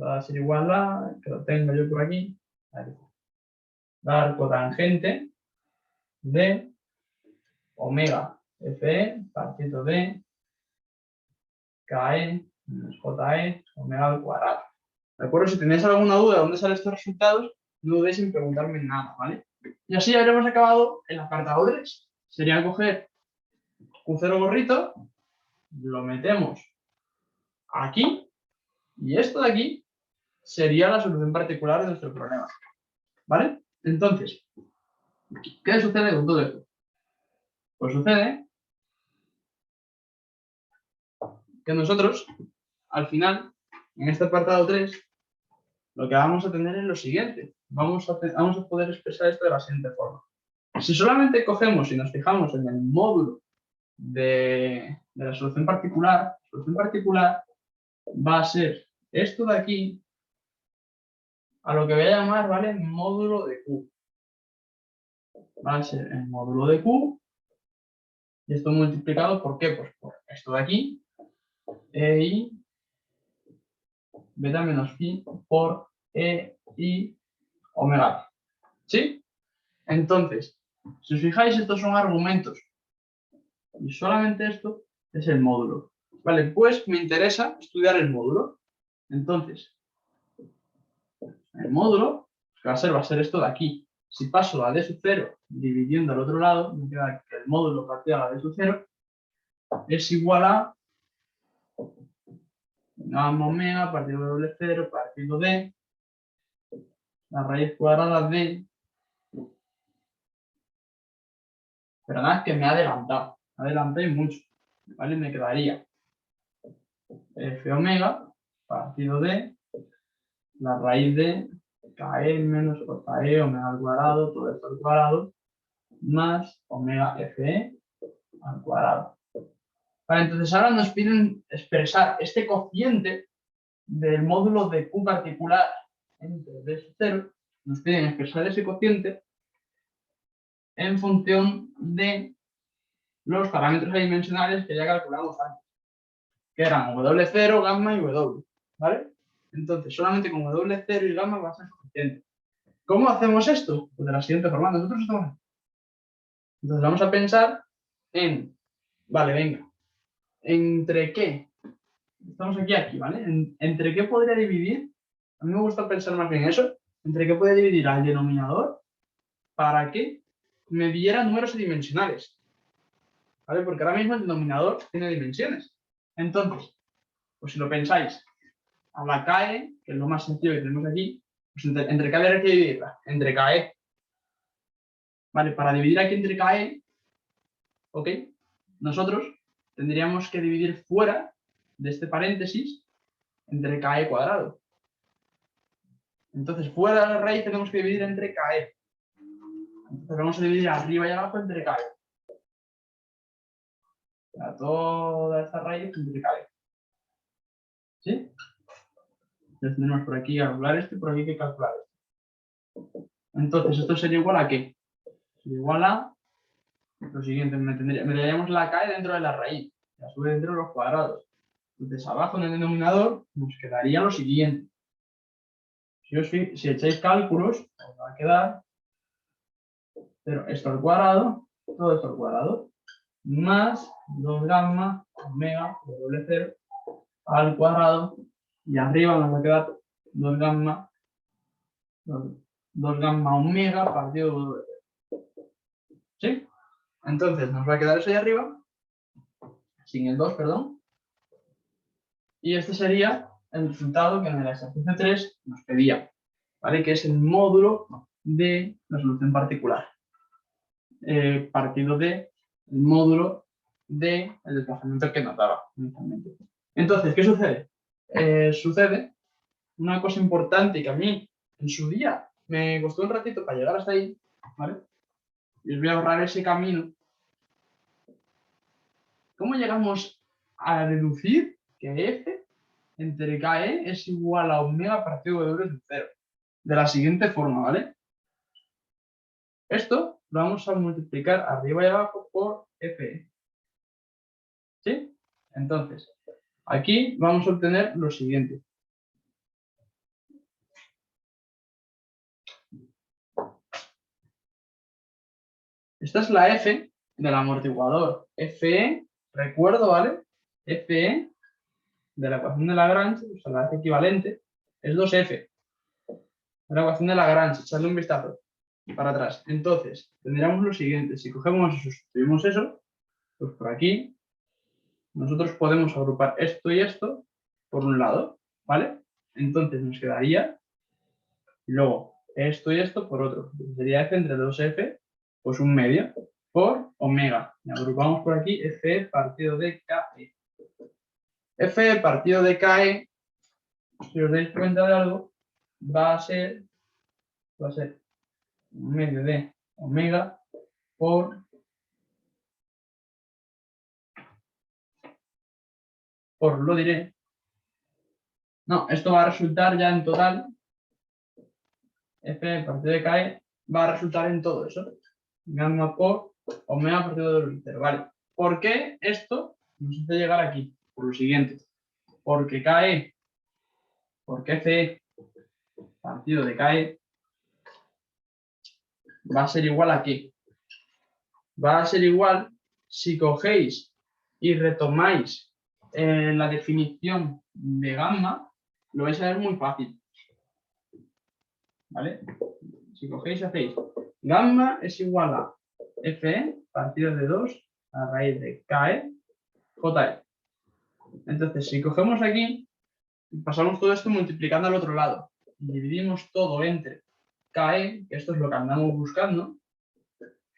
va a ser igual a, que lo tengo yo por aquí, dar cotangente de omega fe partido de KE menos JE omega al cuadrado. ¿De acuerdo? Si tenéis alguna duda de dónde salen estos resultados, no dudéis en preguntarme nada, ¿vale? Y así ya habremos acabado el apartado 3. Sería coger un cero gorrito, lo metemos aquí, y esto de aquí sería la solución particular de nuestro problema, ¿vale? Entonces, ¿qué sucede con todo esto? Pues sucede que nosotros, al final, en este apartado 3, lo que vamos a tener es lo siguiente. Vamos a poder expresar esto de la siguiente forma. Si solamente cogemos y nos fijamos en el módulo de la solución particular va a ser esto de aquí, a lo que voy a llamar, ¿vale? Módulo de Q. Va a ser el módulo de Q, y esto multiplicado, ¿por qué? Pues por esto de aquí, EI beta menos phi por EI omega. ¿Sí? Entonces, si os fijáis, estos son argumentos. Y solamente esto es el módulo. Vale, pues me interesa estudiar el módulo. Entonces, el módulo que va a ser esto de aquí. Si paso la d sub 0 dividiendo al otro lado, me queda que el módulo partido a la d sub 0 es igual a gamma omega partido de doble 0 partido de la raíz cuadrada de... Pero nada, es que me he adelantado. Adelanté mucho. ¿Vale? Me quedaría f omega partido de la raíz de KE menos JE omega al cuadrado, todo esto al cuadrado, más omega FE al cuadrado. Vale, entonces ahora nos piden expresar este cociente del módulo de Q particular entre D sub 0, nos piden expresar ese cociente en función de los parámetros adimensionales que ya calculamos antes, que eran W0, gamma y W, ¿vale? Entonces, solamente con W0 y gamma va a ser suficiente. ¿Cómo hacemos esto? Pues de la siguiente forma. Nosotros estamos aquí. Entonces vamos a pensar en, vale, venga, ¿entre qué? Estamos aquí, ¿vale? ¿Entre qué podría dividir? A mí me gusta pensar más bien eso. ¿Entre qué podría dividir al denominador para que me diera números adimensionales? ¿Vale? Porque ahora mismo el denominador tiene dimensiones. Entonces, pues si lo pensáis, a la KE, que es lo más sencillo que tenemos aquí, pues entre qué habría que dividirla, entre KE. Vale, para dividir aquí entre KE, ¿ok? Nosotros tendríamos que dividir fuera de este paréntesis entre KE cuadrado. Entonces, fuera de la raíz tenemos que dividir entre KE. Entonces vamos a dividir arriba y abajo entre KE. O sea, toda esta raíz entre KE. ¿Sí? Entonces tenemos por aquí que calcular esto y por aquí que calcular esto. Entonces, ¿esto sería igual a qué? Sería igual a lo siguiente, meteríamos la KE dentro de la raíz, y a su vez dentro de los cuadrados. Entonces, abajo en el denominador nos quedaría lo siguiente. Si echáis cálculos, os va a quedar, pero esto al cuadrado, todo esto al cuadrado, más 2 gamma omega doble 0 al cuadrado, y arriba nos va a quedar 2 gamma, 2 gamma omega partido de doble 0. ¿Sí? Entonces nos va a quedar eso ahí arriba, sin el 2, perdón, y este sería el resultado que en el ejercicio 3 nos pedía, ¿vale? Que es el módulo de la solución particular. Partido de el módulo del desplazamiento que nos daba inicialmente. Entonces, ¿qué sucede? Sucede una cosa importante que a mí en su día me costó un ratito para llegar hasta ahí, ¿vale? Y os voy a ahorrar ese camino. ¿Cómo llegamos a deducir que F entre KE es igual a omega partido de W sub 0? De la siguiente forma, ¿vale? Esto lo vamos a multiplicar arriba y abajo por Fe. ¿Sí? Entonces, aquí vamos a obtener lo siguiente. Esta es la F del amortiguador. Fe, recuerdo, ¿vale? Fe de la ecuación de Lagrange, o sea, la F equivalente, es 2F. La ecuación de Lagrange, echarle un vistazo para atrás. Entonces, tendríamos lo siguiente. Si cogemos y sustituimos eso, pues por aquí nosotros podemos agrupar esto y esto por un lado, ¿vale? Entonces nos quedaría, y luego esto y esto por otro. Sería F entre 2F, pues un medio, por omega. Y agrupamos por aquí F partido de KE. F partido de KE, si os dais cuenta de algo, va a ser un medio de omega por lo diré. No, esto va a resultar ya en total, F partido de KE va a resultar en todo eso. Gamma por omega partido de entero, ¿vale? ¿Por qué esto nos hace llegar aquí? Por lo siguiente. Porque KE, porque FE partido de KE va a ser igual a qué. Va a ser igual si cogéis y retomáis la definición de gamma, lo vais a ver muy fácil. ¿Vale? Si cogéis y hacéis gamma es igual a Fe partido de 2 a raíz de KE JE. Entonces, si cogemos aquí, pasamos todo esto multiplicando al otro lado. Y dividimos todo entre KE, que esto es lo que andamos buscando.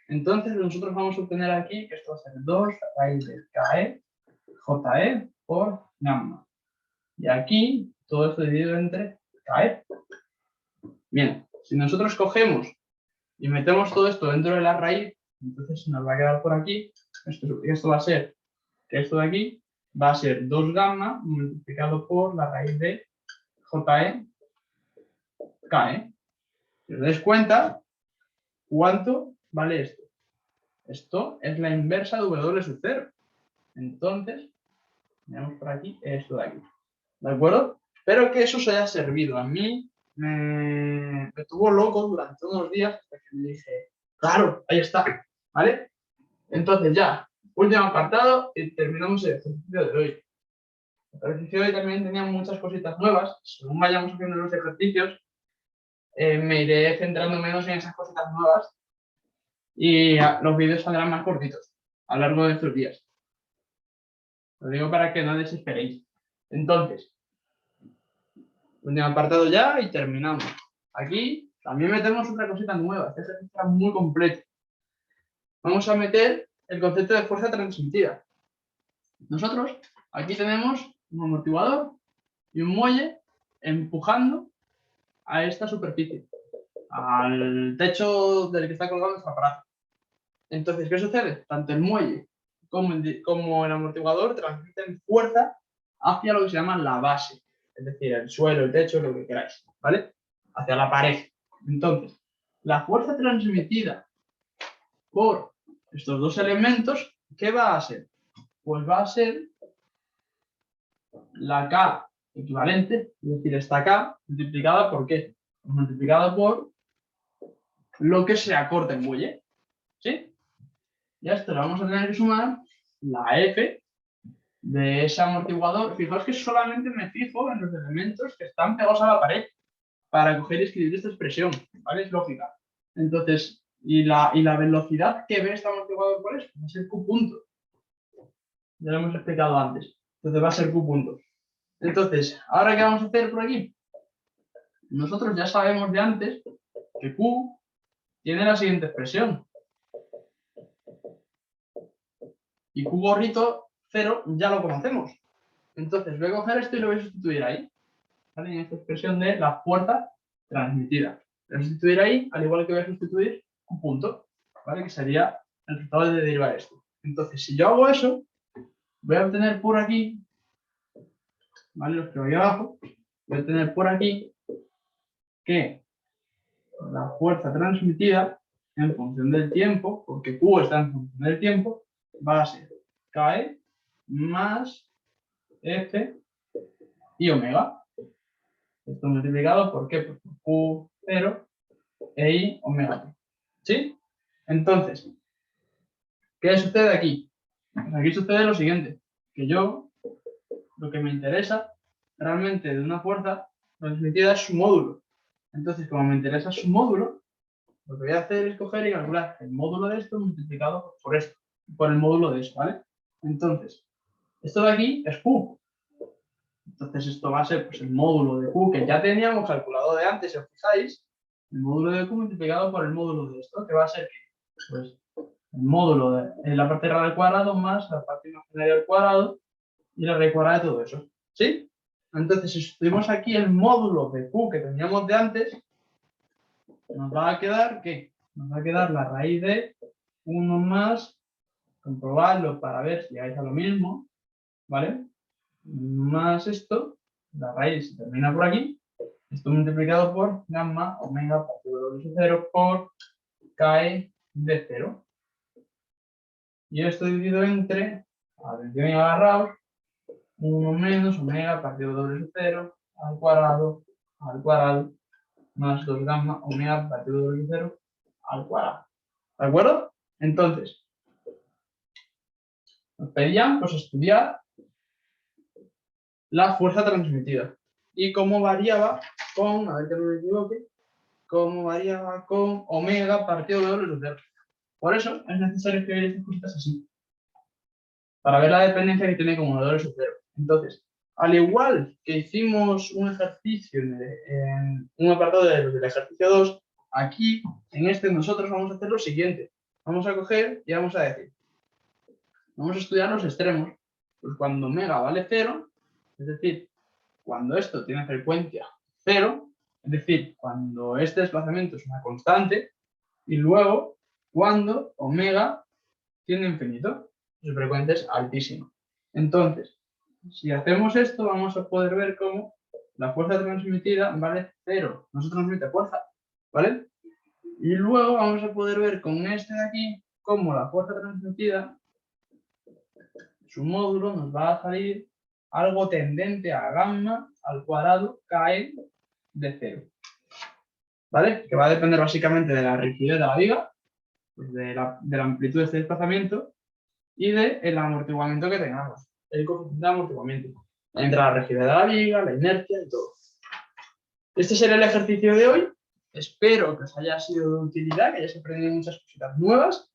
Entonces, nosotros vamos a obtener aquí que esto va a ser 2 a raíz de KE JE por gamma. Y aquí, todo esto dividido entre KE. Bien, si nosotros cogemos y metemos todo esto dentro de la raíz, entonces nos va a quedar por aquí, esto va a ser, que esto de aquí va a ser 2 gamma multiplicado por la raíz de JE KE. Si os dais cuenta, ¿cuánto vale esto? Esto es la inversa de W sub 0. Entonces, tenemos por aquí esto de aquí. ¿De acuerdo? Espero que eso os haya servido. A mí me tuvo loco durante unos días hasta que me dije, claro, ahí está, ¿vale? Entonces ya, último apartado y terminamos el ejercicio de hoy. El ejercicio de hoy también tenía muchas cositas nuevas. Según vayamos haciendo los ejercicios, me iré centrando menos en esas cositas nuevas y los vídeos saldrán más cortitos a lo largo de estos días. Lo digo para que no desesperéis. Entonces, último apartado ya y terminamos. Aquí también metemos otra cosita nueva. Este ejercicio está muy completo. Vamos a meter el concepto de fuerza transmitida. Nosotros aquí tenemos un amortiguador y un muelle empujando a esta superficie, al techo del que está colgado nuestro aparato. Entonces, ¿qué sucede? Tanto el muelle como el amortiguador transmiten fuerza hacia lo que se llama la base, es decir, el suelo, el techo, lo que queráis, ¿vale? Hacia la pared. Entonces, la fuerza transmitida por estos dos elementos, ¿qué va a ser? Pues va a ser la K equivalente, es decir, esta K multiplicada por ¿qué? Multiplicada por lo que se acorta en muelle, ¿sí? Y a esto le vamos a tener que sumar la F de ese amortiguador. Fijaos que solamente me fijo en los elementos que están pegados a la pared para coger y escribir esta expresión, ¿vale? Es lógica. Entonces, ¿y la velocidad que ve este amortiguador cuál es? Va a ser Q punto. Ya lo hemos explicado antes. Entonces va a ser Q punto. Entonces, ¿ahora qué vamos a hacer por aquí? Nosotros ya sabemos de antes que Q tiene la siguiente expresión. Y Q gorrito 0 ya lo conocemos. Entonces voy a coger esto y lo voy a sustituir ahí. ¿vale? En esta expresión de la fuerza transmitida. Voy a sustituir ahí, al igual que voy a sustituir un punto, ¿vale? Que sería el resultado de derivar esto. Entonces, si yo hago eso, voy a obtener por aquí, ¿vale? Los que voy abajo, voy a obtener por aquí que la fuerza transmitida en función del tiempo, porque Q está en función del tiempo, va a ser KE más F y omega. Esto multiplicado por qué? Por Q0 e I omega T. ¿Sí? Entonces, ¿qué sucede aquí? Pues aquí sucede lo siguiente, que yo, lo que me interesa realmente de una fuerza transmitida es su módulo. Entonces, como me interesa su módulo, lo que voy a hacer es coger y calcular el módulo de esto multiplicado por esto, por el módulo de eso, ¿vale? Entonces, esto de aquí es Q. Entonces, esto va a ser pues, el módulo de Q que ya teníamos calculado de antes, si os fijáis, el módulo de Q multiplicado por el módulo de esto, que va a ser que, pues, el módulo de la parte real al cuadrado más la parte imaginaria al cuadrado y la raíz cuadrada de todo eso. ¿Sí? Entonces, si sustituimos aquí el módulo de Q que teníamos de antes, nos va a quedar, ¿qué? Nos va a quedar la raíz de 1 más, comprobarlo para ver si llegáis a lo mismo, ¿vale? Más esto, la raíz se termina por aquí, esto multiplicado por gamma omega partido de 0 por KE de 0. Y esto dividido entre, atención y agarraos, 1 menos omega partido de 0 al cuadrado más 2 gamma omega partido de 0 al cuadrado. ¿De acuerdo? Entonces, nos pedían pues, estudiar la fuerza transmitida y cómo variaba con, a ver que no me equivoque, cómo variaba con omega partido de doble de 0. Por eso es necesario escribir estas cositas así, para ver la dependencia que tiene como doble de 0. Entonces, al igual que hicimos un ejercicio en un apartado del ejercicio 2, aquí, en este, nosotros vamos a hacer lo siguiente. Vamos a coger y vamos a decir, vamos a estudiar los extremos. Pues cuando omega vale 0, es decir, cuando esto tiene frecuencia 0, es decir, cuando este desplazamiento es una constante, y luego cuando omega tiene infinito, su frecuencia es altísima. Entonces, si hacemos esto, vamos a poder ver cómo la fuerza transmitida vale 0, no se transmite fuerza, ¿vale? Y luego vamos a poder ver con este de aquí cómo la fuerza transmitida, su módulo nos va a salir algo tendente a gamma al cuadrado KE de 0. ¿Vale? Que va a depender básicamente de la rigidez de la viga, pues de la amplitud de este desplazamiento y del amortiguamiento que tengamos, el coeficiente de amortiguamiento, entre la rigidez de la viga, la inercia y todo. Este será el ejercicio de hoy. Espero que os haya sido de utilidad, que hayáis aprendido muchas cositas nuevas.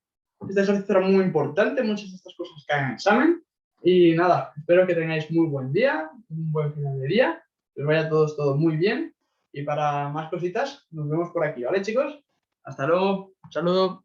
Este ejercicio era muy importante, muchas de estas cosas caen en examen. Y nada, espero que tengáis muy buen día, un buen final de día, que os vaya todo muy bien. Y para más cositas, nos vemos por aquí, ¿vale, chicos? Hasta luego, un saludo.